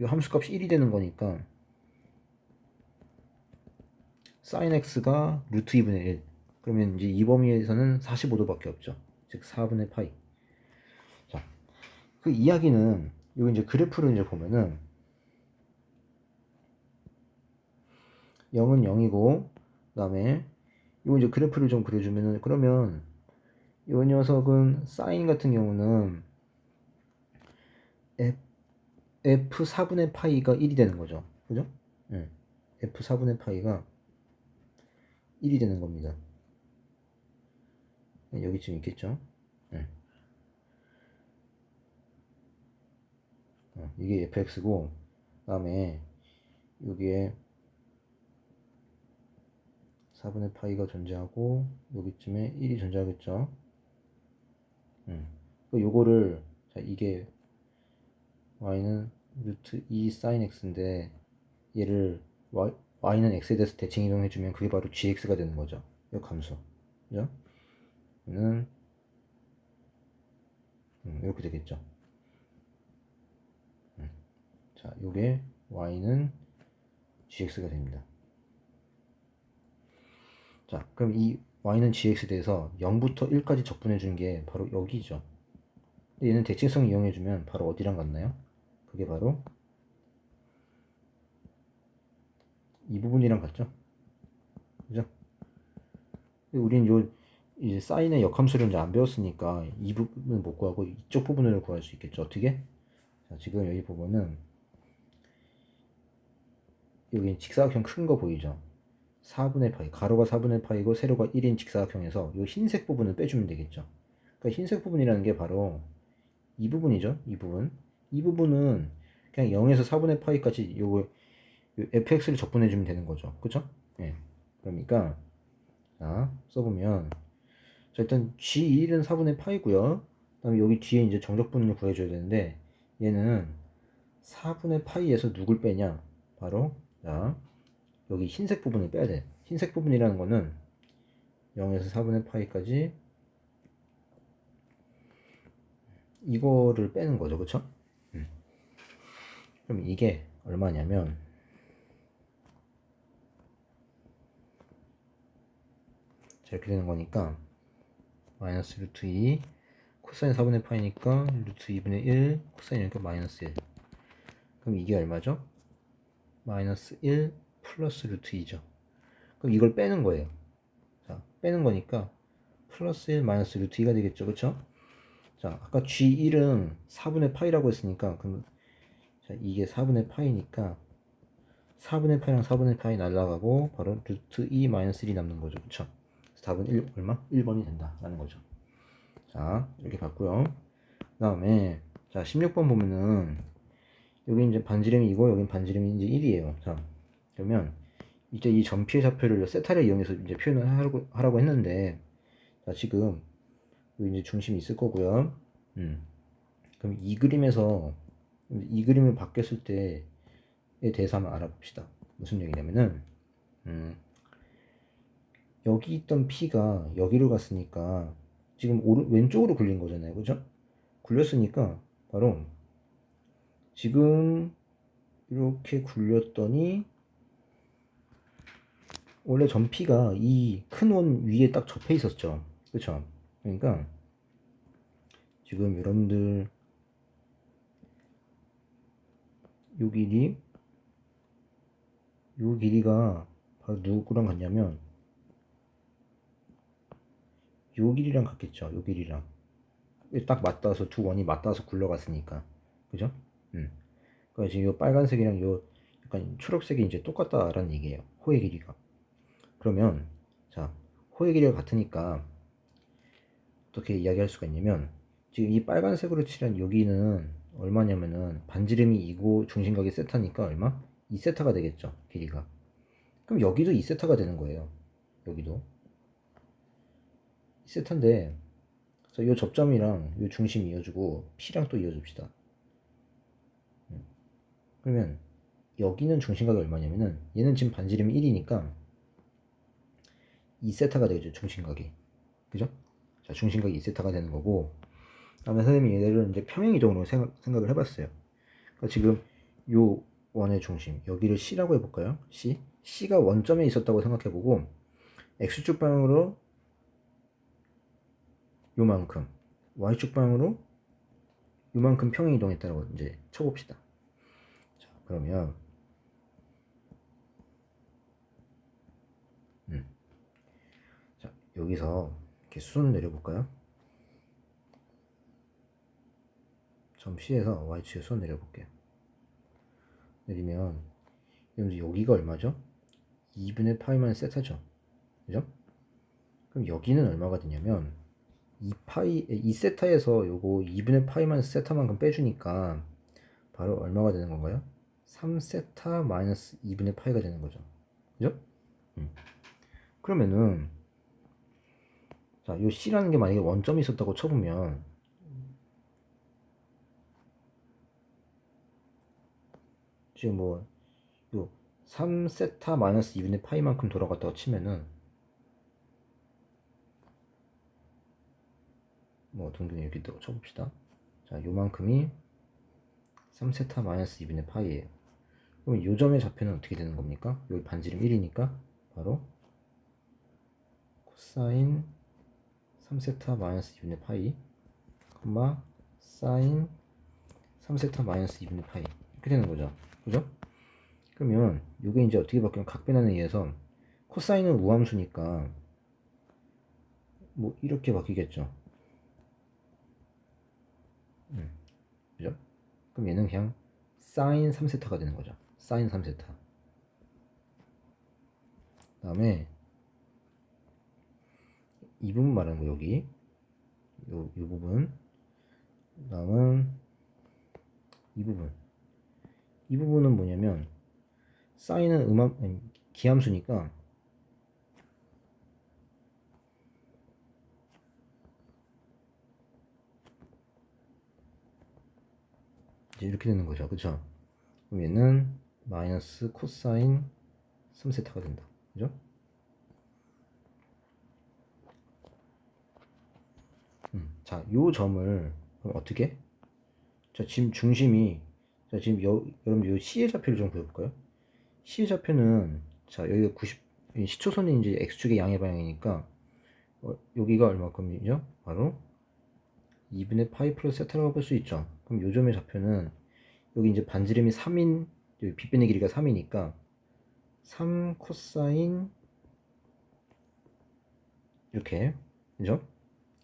Speaker 1: 요 함수값이 1이 되는 거니까 sin x가 루트 2분의 1. 그러면 이제 이 범위에서는 45도밖에 없죠. 즉 4분의 파이. 자, 그 이야기는 여기 이제 그래프를 이제 보면은 0은 0이고 그다음에 요 이제 그래프를 좀 그려주면은 그러면 요 녀석은 사인 같은 경우는 f 4분의 파이가 1이 되는 거죠. 그죠? 네. f 4분의 파이가 1이 되는 겁니다. 여기쯤 있겠죠? 네. 이게 fx고 그 다음에 여기에 4분의 파이가 존재하고 여기쯤에 1이 존재하겠죠. 요거를 자 이게 y는 루트 2 sin x인데 얘를 y는 x에 대해서 대칭 이동해주면 그게 바로 gx가 되는 거죠. 이 함수. 그죠? 는 이렇게 되겠죠. 자, 요게 y는 gx가 됩니다. 자, 그럼 이 y는 gx에 대해서 0부터 1까지 적분해 주는 게 바로 여기죠. 얘는 대칭성 이용해 주면 바로 어디랑 같나요? 그게 바로 이 부분이랑 같죠? 그죠? 우린 요 이제 사인의 역함수를 이제 안 배웠으니까 이 부분을 못 구하고 이쪽 부분을 구할 수 있겠죠. 어떻게? 자, 지금 여기 보면은 여기 직사각형 큰 거 보이죠? 4분의 파이, 가로가 4분의 파이고 세로가 1인 직사각형에서 이 흰색 부분을 빼주면 되겠죠. 그러니까 흰색 부분이라는 게 바로 이 부분이죠. 이 부분. 이 부분은 그냥 0에서 4분의 파이까지 요거 fx를 적분해주면 되는 거죠. 그쵸? 예. 그러니까 자 써보면 자 일단 g1은 4분의 파이고요. 그 다음에 여기 뒤에 이제 정적분을 구해줘야 되는데 얘는 4분의 파이에서 누굴 빼냐? 바로 자 여기 흰색 부분을 빼야 돼. 흰색 부분이라는 거는 0에서 4분의 파이까지 이거를 빼는 거죠. 그쵸? 그럼 이게 얼마냐면 자 이렇게 되는 거니까 마이너스 루트 2 코사인 4분의 파이니까 루트 2분의 1 코사인이니까 마이너스 1. 그럼 이게 얼마죠? 마이너스 1 플러스 루트 2죠. 그럼 이걸 빼는 거예요. 자, 빼는 거니까 플러스 1 마이너스 루트 2가 되겠죠. 그쵸? 자, 아까 G1은 4분의 파이라고 했으니까 그럼 자, 이게 4분의 파이니까 4분의 파이랑 4분의 파이 날라가고 바로 루트 2 마이너스 1이 남는 거죠. 그쵸? 그래서 답은 1, 얼마? 1번이 된다라는 거죠. 자, 이렇게 봤고요. 그 다음에 자, 16번 보면은 여기 이제 반지름이 이고 여긴 반지름이 이제 1이에요. 자, 그러면 이제 이 전피의 좌표를 세타를 이용해서 이제 표현을 하라고 했는데 자, 지금 여기 이제 중심이 있을 거고요. 그럼 이 그림에서 이 그림을 바뀌었을 때에 대해서 한번 알아봅시다. 무슨 얘기냐면은 여기 있던 P가 여기로 갔으니까 지금 왼쪽으로 굴린 거잖아요. 그죠? 굴렸으니까 바로 지금 이렇게 굴렸더니 원래 전 P가 이 큰 원 위에 딱 접해 있었죠. 그쵸? 그러니까 지금 여러분들 요 길이가 바로 누구랑 같냐면 요 길이랑 같겠죠. 요 길이랑 딱 맞닿아서 두 원이 맞닿아서 굴러갔으니까, 그죠? 그러니까 지금 요 빨간색이랑 요 약간 초록색이 이제 똑같다라는 얘기예요. 호의 길이가. 그러면 자, 호의 길이가 같으니까 어떻게 이야기할 수가 있냐면, 지금 이 빨간색으로 칠한 여기는 얼마냐면은 반지름이 2고 중심각이 세타니까 얼마? 2세타가 되겠죠, 길이가. 그럼 여기도 2세타가 되는 거예요. 여기도 2세타인데, 이 접점이랑 이 중심 이어주고 P랑 또 이어줍시다. 그러면 여기는 중심각이 얼마냐면은, 얘는 지금 반지름이 1이니까 2세타가 되죠, 중심각이. 그죠? 자, 중심각이 2세타가 되는 거고, 다음에 선생님이 얘를 이제 평행이동으로 생각을 해봤어요. 그러니까 지금 요 원의 중심, 여기를 C라고 해볼까요? C가 원점에 있었다고 생각해보고, X축 방향으로 요만큼, Y축 방향으로 요만큼 평행이동했다고 이제 쳐봅시다. 자, 그러면 자, 여기서 이렇게 수선을 내려볼까요? 점 C에서 Y축에 수선 내려볼게요. 내리면 여기가 얼마죠? 2분의 파이만 세타죠. 그죠? 그럼 여기는 얼마가 되냐면 2세타에서 요거 2분의 파이만 세타만큼 빼주니까 바로 얼마가 되는 건가요? 3세타 마이너스 2분의 파이가 되는 거죠. 그죠? 그러면은 자, 요 C라는 게 만약에 원점이 있었다고 쳐보면 지금 뭐 요 3세타 마이너스 2분의 파이만큼 돌아갔다고 치면은 뭐 등등 이렇게 또 쳐봅시다. 자, 요만큼이 3세타 마이너스 2분의 파이예요. 그럼 요 점의 좌표는 어떻게 되는 겁니까? 여기 반지름 1이니까 바로 코사인 3세타 마이너스 2분의 파이 콤마 사인 3세타 마이너스 2분의 파이 이렇게 되는 거죠. 그죠? 그러면 이게 이제 어떻게 바뀌면 각변환에 의해서 코사인은 우함수니까 뭐 이렇게 바뀌겠죠. 그죠? 그럼 얘는 그냥 사인 3세타가 되는 거죠. 사인 3세타. 다음에 이 부분 말하는 거 여기 요 부분. 다음은 이 부분은 뭐냐면 사인은 기함수니까 이제 이렇게 되는 거죠. 그쵸? 그럼 얘는 마이너스 코사인 3세타가 된다. 그죠? 자, 요 점을 그럼 어떻게? 자, 지금 중심이 자, 지금 여러분들 요 C의 좌표를 좀 그려볼까요? C의 좌표는 자, 여기가 90 시초선이 이제 X축의 양의 방향이니까 여기가 얼마큼이죠? 바로 2분의 파이 플러스 세타라고 볼 수 있죠. 그럼 요 점의 좌표는 여기 이제 반지름이 3인 빗변의 길이가 3이니까 3 코사인 이렇게 그죠?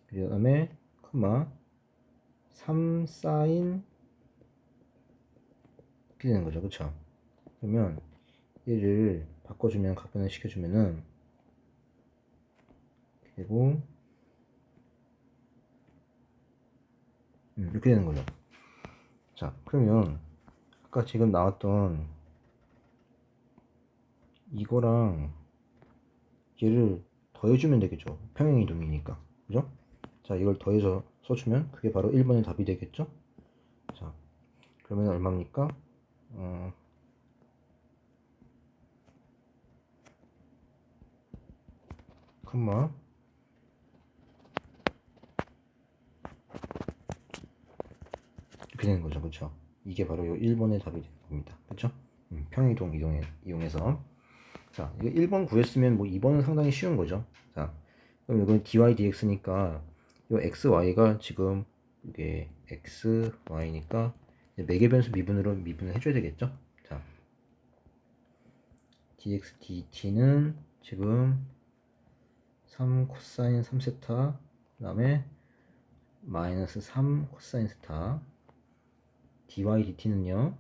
Speaker 1: 그 다음에 콤마 3 사인 이렇게 되는 거죠. 그쵸? 그러면 얘를 바꿔주면 각변을 시켜주면은 그리고 이렇게 되는 거죠. 자, 그러면 아까 지금 나왔던 이거랑 얘를 더해주면 되겠죠. 평행이동이니까. 그죠? 자, 이걸 더해서 써주면 그게 바로 1번의 답이 되겠죠? 자, 그러면 얼마입니까? 컴마 이렇게 되는 거죠. 그쵸? 이게 바로 요 1번의 답이 되는 겁니다. 그쵸? 평행이동 이용해서 자, 이거 1번 구했으면 뭐 2번은 상당히 쉬운 거죠. 자, 그럼 이건 dy dx니까 요 xy가 지금 이게 xy니까 매개 변수 미분으로 미분을 해줘야 되겠죠. 자, dx dt는 지금 3 코사인 3세타 그 다음에 마이너스 3 코사인 세타 dy dt는요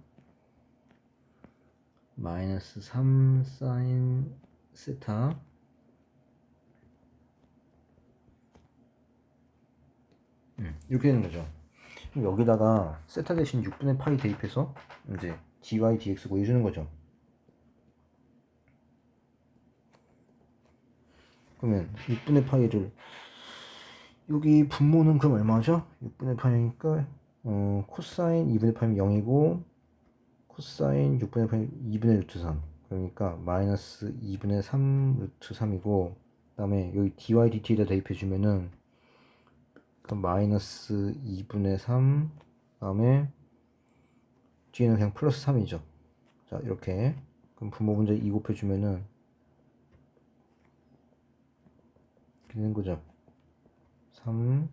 Speaker 1: 마이너스 3 사인 세타 이렇게 되는 거죠. 그럼 여기다가 세타 대신 6분의 파이 대입해서 이제 dy dx 구해주는 거죠. 그러면 6분의 파이를 여기 분모는 그럼 얼마죠? 6분의 파이니까 코사인 2분의 파이면 0이고 코사인 6분의 파이 2분의 루트 3 그러니까 마이너스 2분의 3 루트 3이고 그 다음에 여기 dy dt에다 대입해주면은 그럼 마이너스 2분의 3 그 다음에 뒤에는 그냥 플러스 3이죠. 자 이렇게 그럼 분모 분자 2 곱해주면은 이렇게 되는 거죠. 3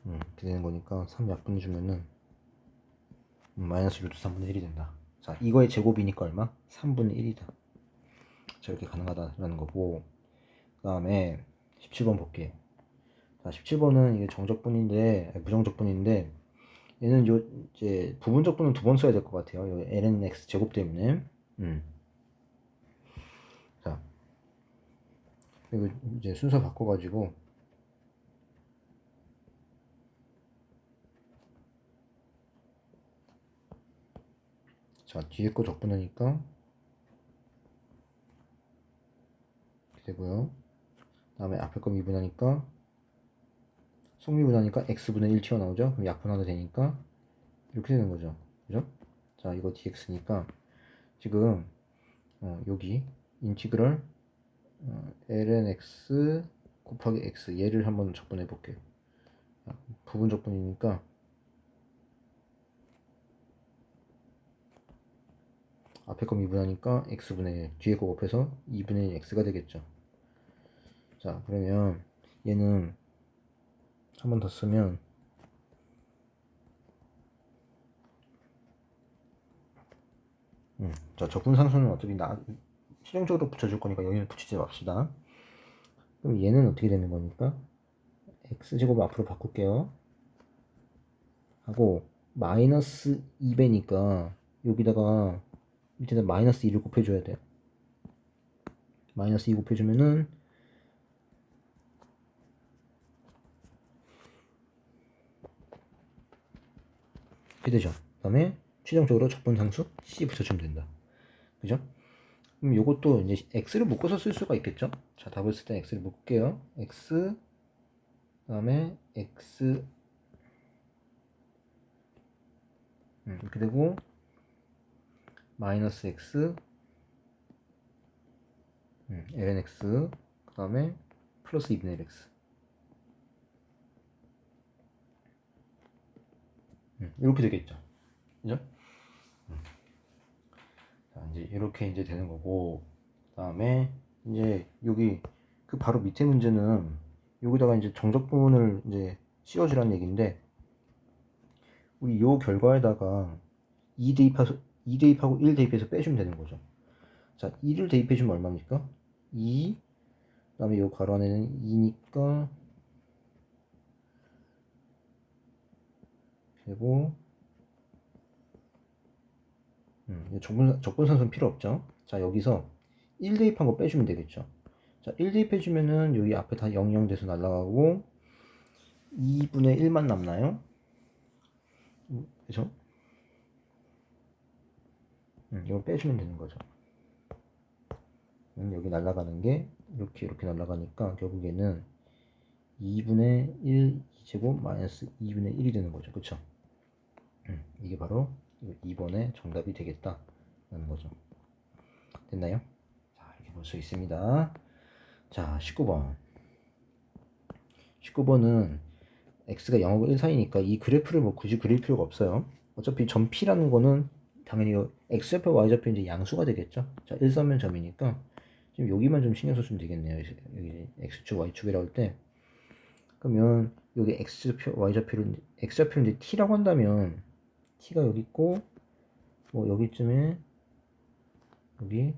Speaker 1: 이렇게 되는 거니까 3 약분 주면은 마이너스 루트 3분의 1이 된다. 자 이거의 제곱이니까 얼마? 3분의 1이다. 자 이렇게 가능하다라는 거고 그 다음에 17번 볼게요. 자 17번은 이게 정적분인데 부정적분인데 얘는 요 이제 부분적분은 두 번 써야 될 것 같아요. 요 lnx 제곱 때문에. 자 이거 이제 순서 바꿔가지고 자 뒤에 거 적분하니까 이렇게 되고요. 다음에 앞에 거 미분하니까 속미분하니까 x분의 1 튀어나오죠. 그럼 약분하도 되니까 이렇게 되는 거죠. 그죠? 자 이거 dx니까 지금 여기 인티그럴 lnx 곱하기 x 얘를 한번 적분해 볼게요. 부분 적분이니까 앞에 거 미분하니까 x분의 1 뒤에 거 곱해서 2분의 1 x가 되겠죠. 자 그러면 얘는 한 번 더 쓰면 자 적분상수는 어차피 실용적으로 붙여줄 거니까 여기는 붙이지 맙시다. 그럼 얘는 어떻게 되는 거니까 x제곱 앞으로 바꿀게요 하고 마이너스 2배니까 여기다가 밑에다 마이너스 2를 곱해줘야 돼요. 마이너스 2 곱해주면은 이렇게 되죠. 그 다음에 최종적으로 적분상수 c 붙여주면 된다. 그죠? 그럼 요것도 이제 x를 묶어서 쓸 수가 있겠죠? 자 답을 쓸 때 x를 묶을게요. x 그 다음에 x 이렇게 되고 마이너스 x lnx 그 다음에 플러스 2분의 1x 이렇게 되겠죠. 그죠? 자, 이제 이렇게 이제 되는 거고, 그 다음에 이제 여기 그 바로 밑에 문제는 여기다가 이제 정적분을 이제 씌워주라는 얘기인데, 우리 요 결과에다가 2 대입하고 1 대입해서 빼주면 되는 거죠. 자, 2를 대입해주면 얼마입니까? 2, 그 다음에 요 괄호 안에는 2니까 되고, 적분상수는 필요 없죠. 자, 여기서 1 대입한 거 빼주면 되겠죠. 자, 1 대입해주면은 여기 앞에 다 0, 돼서 날라가고 2분의 1만 남나요? 그죠? 이거 빼주면 되는 거죠. 여기 날라가는 게 이렇게 날라가니까 결국에는 2분의 1 2제곱 마이너스 2분의 1이 되는 거죠. 그쵸? 이게 바로 2번의 정답이 되겠다 라는 거죠. 됐나요? 자, 이렇게 볼 수 있습니다. 자, 19번 19번은 x가 0하고 1 사이니까 이 그래프를 뭐 굳이 그릴 필요가 없어요. 어차피 점 P라는 거는 당연히 x좌표 y좌표 이제 양수가 되겠죠. 자, 1선면 점이니까 지금 여기만 좀 신경 써주면 되겠네요. 여기 x축 y축이라고 할 때 그러면 여기 x좌표, y좌표를 x좌표를 이제 t라고 한다면 t가 여기 있고 뭐 여기쯤에 여기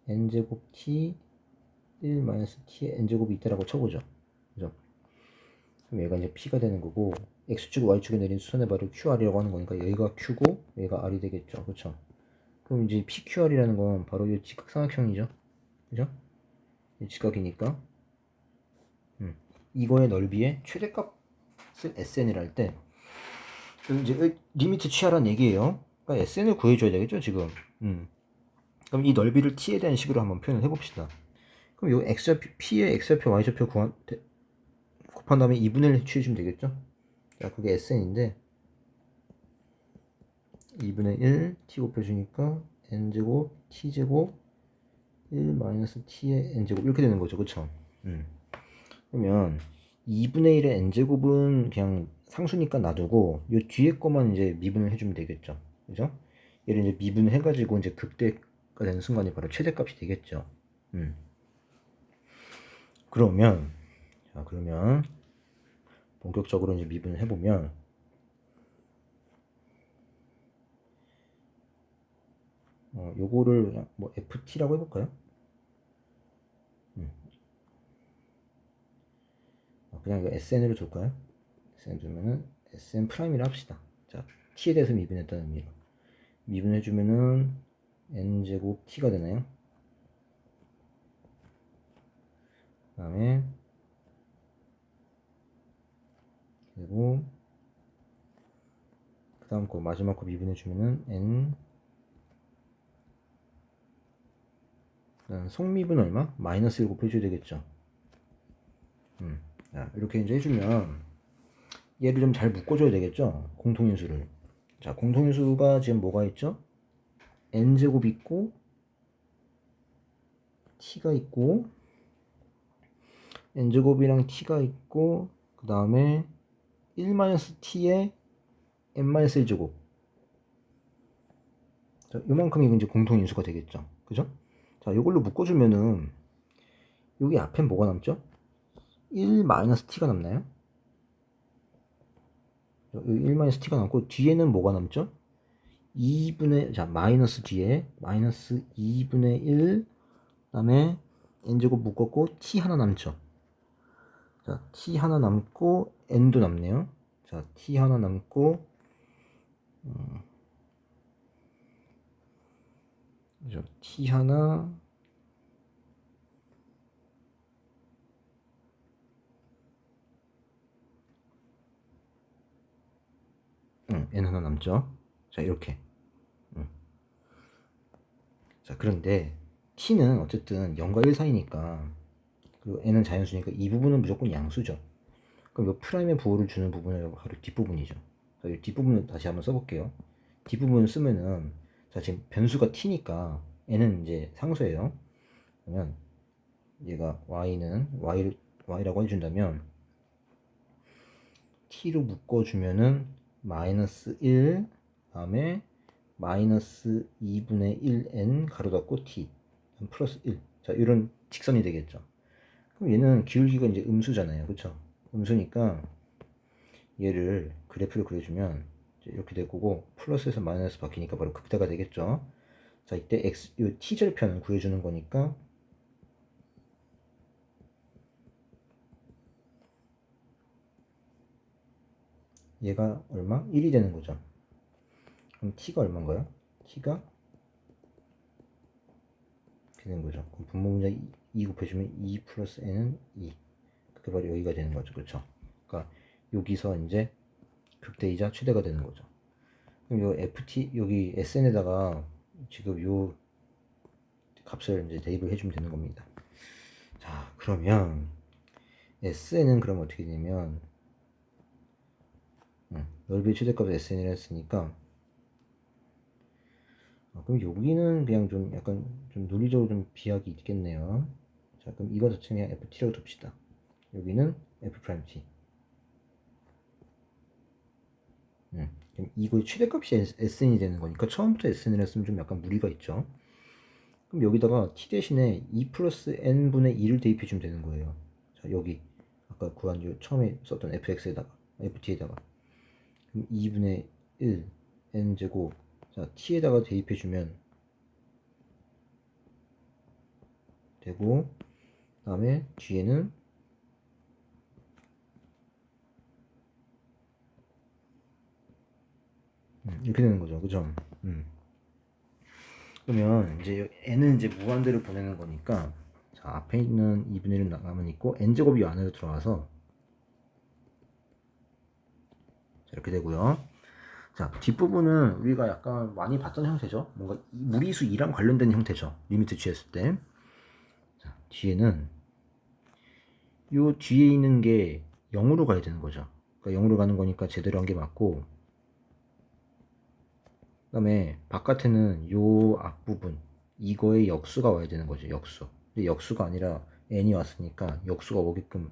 Speaker 1: n제곱 t 1 마이너스 t의 n제곱이 있다라고 쳐보죠. 그죠? 그럼 얘가 이제 p가 되는 거고 x축 y축에 내린 수선의 발을 qr이라고 하는 거니까 여기가 q고 여기가 r이 되겠죠. 그쵸? 그럼 이제 pqr이라는 건 바로 이 직각삼각형이죠. 그죠? 이 직각이니까 이거의 넓이의 최대값을 SN이라 할 때 이제 리미트 취하라는 얘기예요. 그러니까 SN을 구해줘야 되겠죠 지금. 그럼 이 넓이를 t에 대한 식으로 한번 표현을 해봅시다. 그럼 요 x좌표, p의 x좌표, y좌표 곱한 다음에 2분의 1 취해주면 되겠죠? 자, 그게 SN인데 2분의 1 t 곱해주니까 n제곱 t제곱 1 마이너스 t의 n제곱 이렇게 되는 거죠. 그쵸? 그러면 2분의 1의 n제곱은 그냥 상수니까 놔두고 요 뒤에 거만 이제 미분을 해주면 되겠죠. 그죠? 얘를 이제 미분을 해가지고 이제 극대가 되는 순간이 바로 최대값이 되겠죠. 그러면 본격적으로 이제 미분을 해보면 요거를 뭐 ft라고 해볼까요? 그냥 이거 sn으로 줄까요? sn 주면은 sn 프라임이라 합시다. 자, t에 대해서 미분했다는 의미로 미분해주면은 n제곱 t가 되나요? 그 다음에 그리고 그 다음 거 마지막 거 미분해주면은 n 속미분 얼마? 마이너스 1 곱해줘야 되겠죠. 자, 이렇게 이제 해주면 얘를 좀 잘 묶어줘야 되겠죠. 공통인수를. 자, 공통인수가 지금 뭐가 있죠? n제곱 있고 t가 있고 n제곱이랑 t가 있고 그 다음에 1-t에 n-1제곱. 자, 요만큼이 이제 공통인수가 되겠죠. 그죠? 자, 요걸로 묶어주면은 여기 앞엔 뭐가 남죠? 1-t가 남나요? 여기 1-t가 남고 뒤에는 뭐가 남죠? 2분의 자 마이너스 뒤에 마이너스 2분의 1 그다음에 n제곱 묶었고 t 하나 남죠. 자 t 하나 남고 n도 남네요. 자 t 하나 남고 그죠? t 하나 n 하나 남죠. 자 이렇게 자 그런데 t는 어쨌든 0과 1 사이니까 그리고 n은 자연수니까 이 부분은 무조건 양수죠. 그럼 이 프라임의 부호를 주는 부분은 바로 뒷부분이죠. 자, 이 뒷부분을 다시 한번 써볼게요. 뒷부분을 쓰면은 자 지금 변수가 t니까 n은 이제 상수예요. 그러면 얘가 y는 y라고 해준다면 t로 묶어주면은 마이너스 1 다음에 마이너스 2분의 1n 가로 닫고 t 플러스 1. 자 이런 직선이 되겠죠. 그럼 얘는 기울기가 이제 음수잖아요. 그쵸? 음수니까 얘를 그래프를 그려주면 이렇게 될 거고 플러스에서 마이너스 바뀌니까 바로 극대가 되겠죠. 자 이때 x 요 t절편 구해주는 거니까 얘가 얼마? 1이 되는 거죠. 그럼 t가 얼마인가요? t가 이렇게 되는 거죠. 그럼 분모 문자 2 곱해주면 2 플러스 n은 2. 그게 바로 여기가 되는 거죠. 그렇죠? 그러니까 여기서 이제 극대이자 최대가 되는 거죠. 그럼 요 ft 여기 sn에다가 지금 요 값을 이제 대입을 해주면 되는 겁니다. 자 그러면 sn은 그럼 어떻게 되냐면 넓이의 최대값을 sn이라 했으니까 그럼 여기는 그냥 좀 약간 좀 논리적으로 좀 비약이 있겠네요. 자 그럼 이거 자체는 그냥 ft라고 둡시다. 여기는 f't. 그럼 이거의 최대값이 sn이 되는 거니까 처음부터 sn을 했으면 좀 약간 무리가 있죠. 그럼 여기다가 t 대신에 2 플러스 n분의 2를 대입해 주면 되는 거예요. 자, 여기 아까 구한 요 처음에 썼던 fx에다가 ft에다가 2분의 1 n제곱, 자 t에다가 대입해주면 되고, 그 다음에 뒤에는 이렇게 되는 거죠. 그죠? 그러면 이제 n은 이제 무한대로 보내는 거니까, 자 앞에 있는 2분의 1은 남은 있고 n제곱이 안으로 들어와서 자, 이렇게 되고요. 자 뒷부분은 우리가 약간 많이 봤던 형태죠. 뭔가 무리수 2랑 관련된 형태죠. 리미트 취했을 때. 자 뒤에는 요 뒤에 있는 게 0으로 가야 되는 거죠. 그러니까 0으로 가는 거니까 제대로 한 게 맞고, 그 다음에 바깥에는 요 앞부분 이거의 역수가 와야 되는 거죠. 역수. 근데 역수가 아니라 n이 왔으니까 역수가 오게끔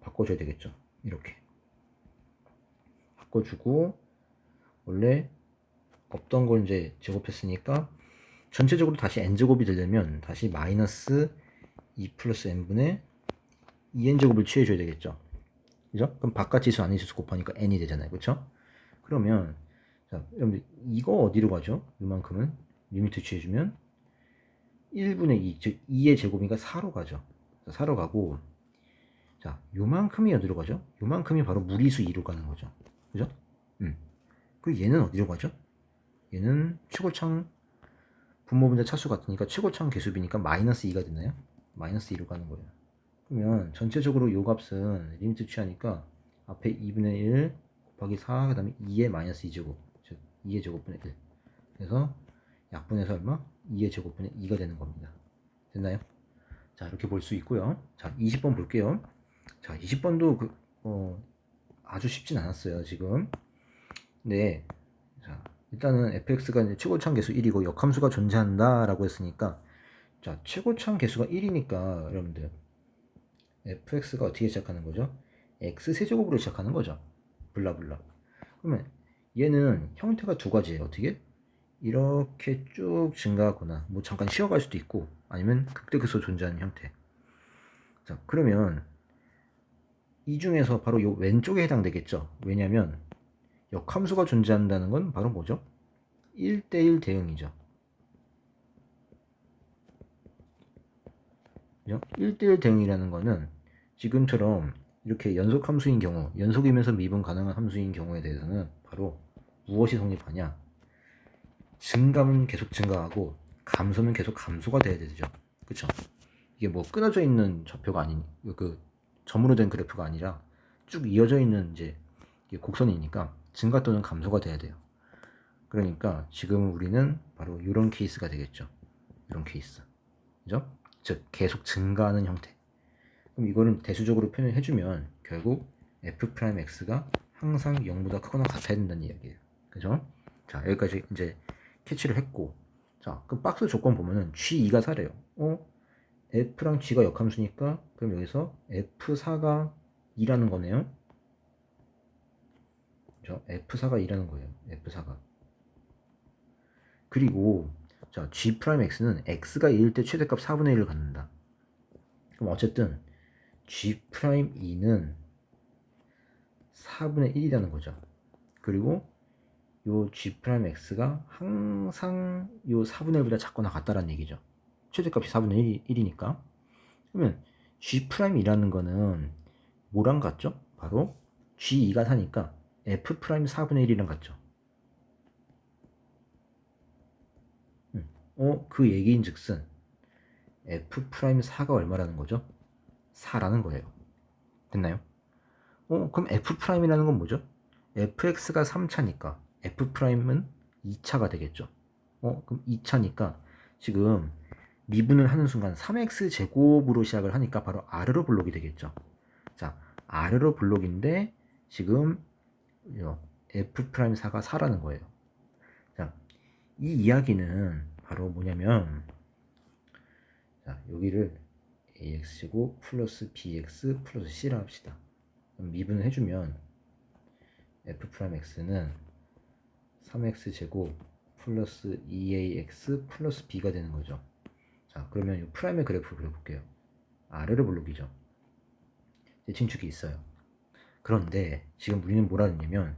Speaker 1: 바꿔줘야 되겠죠. 이렇게 바꿔주고, 원래 없던 걸 이제 제곱했으니까 전체적으로 다시 n제곱이 되려면 다시 마이너스 2 플러스 n분의 2n제곱을 취해줘야 되겠죠. 그죠? 그럼 바깥 지수 안의 지수 곱하니까 n이 되잖아요. 그쵸? 그러면 자 여러분들 이거 어디로 가죠? 이만큼은 리미트 취해주면 1분의 2, 즉 2의 제곱이니까 4로 가죠. 4로 가고, 자 요만큼이 어디로 가죠? 요만큼이 바로 무리수 2로 가는 거죠. 그죠? 그리고 얘는 어디로 가죠? 얘는 최고창 분모분자 차수 같으니까 최고창 개수비니까 마이너스 2가 되나요? 마이너스 2로 가는 거예요. 그러면 전체적으로 요 값은 리미트 취하니까 앞에 2분의 1 곱하기 4, 그 다음에 2의 마이너스 2제곱, 즉 2의 제곱분의 1. 그래서 약분해서 얼마? 2의 제곱분의 2가 되는 겁니다. 됐나요? 자 이렇게 볼 수 있고요. 자 20번 볼게요. 자 20번도 아주 쉽진 않았어요 지금. 네. 자 일단은 fx가 이제 최고창 개수 1이고 역함수가 존재한다 라고 했으니까, 자 최고창 개수가 1이니까 여러분들 fx가 어떻게 시작하는 거죠? x세제곱으로 시작하는 거죠. 블라블라. 그러면 얘는 형태가 두 가지예요. 어떻게? 이렇게 쭉 증가하거나 뭐 잠깐 쉬어갈 수도 있고, 아니면 극대극소 존재하는 형태. 자 그러면 이 중에서 바로 요 왼쪽에 해당되겠죠. 왜냐면 역함수가 존재한다는 건 바로 뭐죠? 1대1 대응이죠. 그죠? 1대1 대응이라는 거는 지금처럼 이렇게 연속 함수인 경우, 연속이면서 미분 가능한 함수인 경우에 대해서는 바로 무엇이 성립하냐? 증가는 계속 증가하고 감소는 계속 감소가 돼야 되죠. 그쵸? 이게 뭐 끊어져 있는 좌표가 아닌, 그 점으로 된 그래프가 아니라 쭉 이어져 있는 이제 곡선이니까 증가 또는 감소가 돼야 돼요. 그러니까 지금 우리는 바로 이런 케이스가 되겠죠. 이런 케이스. 그죠? 즉 계속 증가하는 형태. 그럼 이거를 대수적으로 표현해주면 결국 f'x가 항상 0보다 크거나 같아야 된다는 이야기예요. 그죠? 자 여기까지 이제 캐치를 했고, 자 그럼 박스 조건 보면은 g2가 4래요. f랑 g가 역함수니까 그럼 여기서 f4가 2라는 거네요. 그죠? f4가 2라는 거예요. f4가. 그리고 자 g'x는 x가 2일 때 최대값 4분의 1을 갖는다. 그럼 어쨌든 g'2는 4분의 1이라는 거죠. 그리고 요 g'x가 항상 요 4분의 1보다 작거나 같다라는 얘기죠. 최대값이 4분의 1이니까. 그러면 g'이라는 거는 뭐랑 같죠? 바로 g2가 4니까 f' 4분의 1이랑 같죠. 그 얘기인 즉슨 f'4가 얼마라는 거죠? 4라는 거예요. 됐나요? 그럼 f'이라는 건 뭐죠? fx가 3차니까 f'은 2차가 되겠죠. 그럼 2차니까 지금 미분을 하는 순간 3x 제곱으로 시작을 하니까 바로 아르로 블록이 되겠죠. 자, 아르로 블록인데 지금 f'4가 4라는 거예요. 자, 이 이야기는 바로 뭐냐면, 자, 여기를 ax제곱 플러스 bx 플러스 c라 합시다. 그럼 미분을 해주면 f'x는 3x제곱 플러스 2ax 플러스 b가 되는 거죠. 자 그러면 이 프라임의 그래프를 그려볼게요. 아래로 블록이죠. 대칭축이 있어요. 그런데 지금 우리는 뭐라 했냐면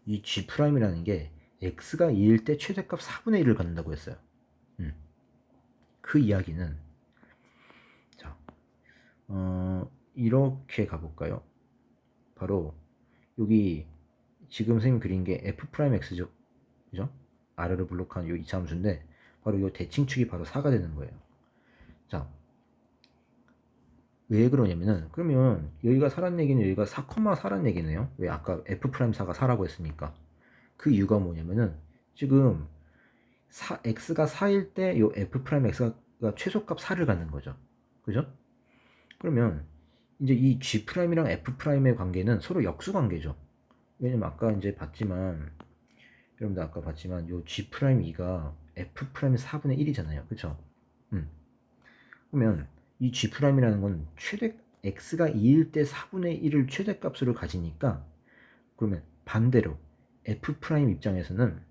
Speaker 1: 이 G'이라는 게 x가 2일 때 최대값 4분의 1을 갖는다고 했어요. 그 이야기는 자, 이렇게 가볼까요? 바로 여기 지금 선생님 그린 게 f'x죠. 그죠? 아래로 블록한 요 이차함수인데 바로 요 대칭축이 바로 4가 되는 거예요. 자, 왜 그러냐면은 그러면 여기가 4란 얘기는 여기가 4,4란 얘기네요. 왜 아까 f'4가 4라고 했으니까. 그 이유가 뭐냐면은 지금 x가 4일 때 요 f'x가 최소값 4를 갖는 거죠. 그죠? 그러면 이제 이 G'이랑 F'의 관계는 서로 역수 관계죠. 왜냐면 아까 이제 봤지만 여러분들 아까 봤지만 요 G'2가 F'의 4분의 1이잖아요. 그쵸? 그러면 이 G'이라는 건 최대 x가 2일 때 4분의 1을 최대값으로 가지니까 그러면 반대로 F' 입장에서는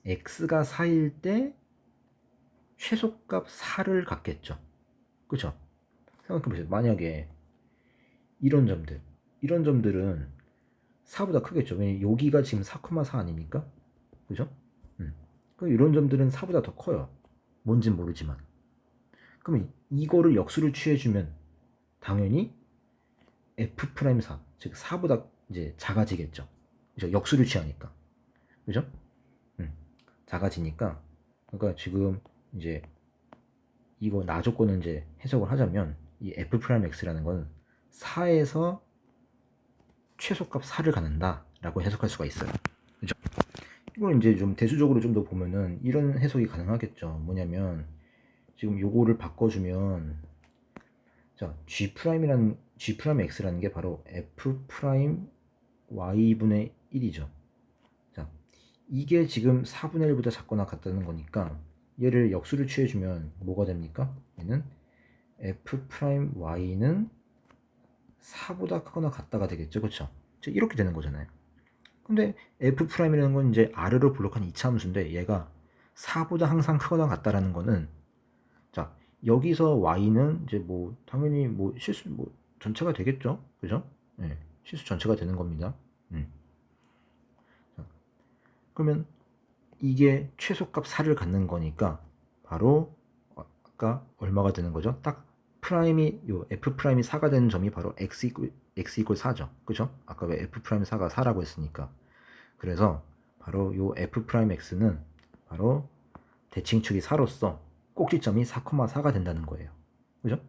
Speaker 1: x가 4일 때 최소값 4를 갖겠죠. 그쵸? 생각해보세요. 만약에 이런 점들은 4보다 크겠죠. 왜냐면 여기가 지금 4,4 아닙니까? 그죠? 그럼 이런 점들은 4보다 더 커요. 뭔진 모르지만. 그러면 이거를 역수를 취해주면 당연히 F'4, 즉 4보다 이제 작아지겠죠. 그죠? 역수를 취하니까. 그죠? 작아지니까. 그러니까 지금 이제 이거 나 조건을 이제 해석을 하자면 이 F'X라는 건 4에서 최소값 4를 갖는다 라고 해석할 수가 있어요. 그죠? 이걸 이제 좀 대수적으로 좀 더 보면은 이런 해석이 가능하겠죠. 뭐냐면 지금 요거를 바꿔주면 자 G'X라는 게 바로 F'Y분의 1이죠. 자 이게 지금 4분의 1보다 작거나 같다는 거니까 얘를 역수를 취해주면 뭐가 됩니까? 얘는 F'Y는 4보다 크거나 같다가 되겠죠. 그쵸? 이렇게 되는 거잖아요. 근데 F'이라는 건 이제 R로 블록한 이차함수인데 얘가 4보다 항상 크거나 같다라는 거는 자 여기서 Y는 이제 뭐 당연히 뭐 실수 뭐 전체가 되겠죠. 그죠? 네, 실수 전체가 되는 겁니다. 자, 그러면 이게 최소값 4를 갖는 거니까 바로 아까 얼마가 되는 거죠? 딱 프라임이 요 F'이 4가 되는 점이 바로 x 이퀄 4죠. 그죠? 아까 왜 F'X가 4라고 했으니까. 그래서 바로 요 F'X는 바로 대칭축이 4로서 꼭지점이 4,4가 된다는 거예요. 그죠?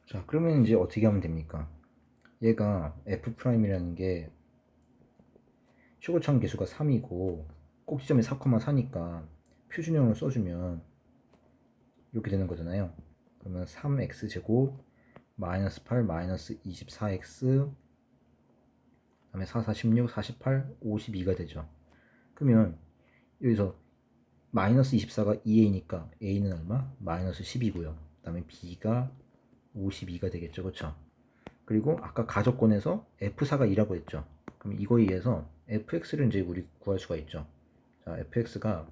Speaker 1: 자, 그러면 이제 어떻게 하면 됩니까? 얘가 F'이라는 게 최고차원 계수가 3이고 꼭지점이 4,4니까 표준형으로 써주면 이렇게 되는 거잖아요. 그러면 3x제곱 마이너스 8 마이너스 24x 그다음에 4, 4, 16, 48, 52가 되죠. 그러면 여기서 마이너스 24가 2a니까 a는 얼마? 마이너스 10이고요. 그 다음에 b가 52가 되겠죠. 그쵸? 그리고 아까 가족권에서 f4가 2라고 했죠. 그럼 이거에 의해서 fx를 이제 우리 구할 수가 있죠. 자, fx가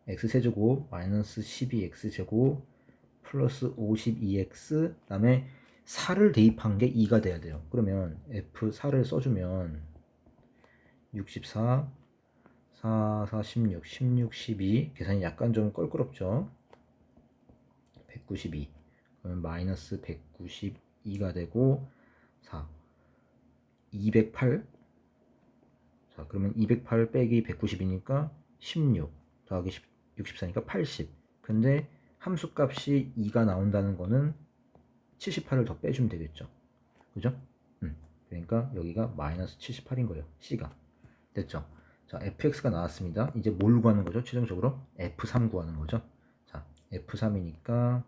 Speaker 1: x세제곱 마이너스 12x제곱 플러스 52x 그 다음에 4를 대입한 게 2가 돼야 돼요. 그러면 f4를 써주면 64 4, 4, 16, 16, 12 계산이 약간 좀 껄끄럽죠. 192 그러면 마이너스 192가 되고 4 208 자 그러면 208 빼기 190이니까 16 더하기 64니까 80 근데 함수값이 2가 나온다는 거는 78을 더 빼주면 되겠죠. 그죠? 그러니까 여기가 마이너스 78인 거예요. C가 됐죠? 자, fx가 나왔습니다. 이제 뭘 구하는 거죠? 최종적으로 f3 구하는 거죠. 자, f3이니까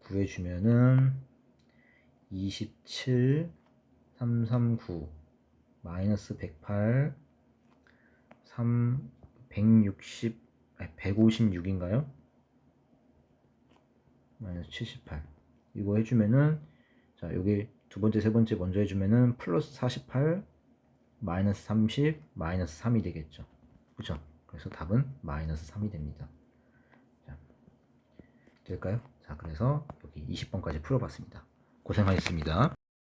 Speaker 1: 구해주면은 27 339 마이너스 108 3 160 156인가요? 마이너스 78 이거 해주면은 자 여기 두 번째 세 번째 먼저 해주면은 플러스 48 마이너스 30 마이너스 3이 되겠죠. 그죠? 그래서 답은 마이너스 3이 됩니다. 자, 될까요? 자, 그래서 여기 20번까지 풀어봤습니다. 고생하셨습니다.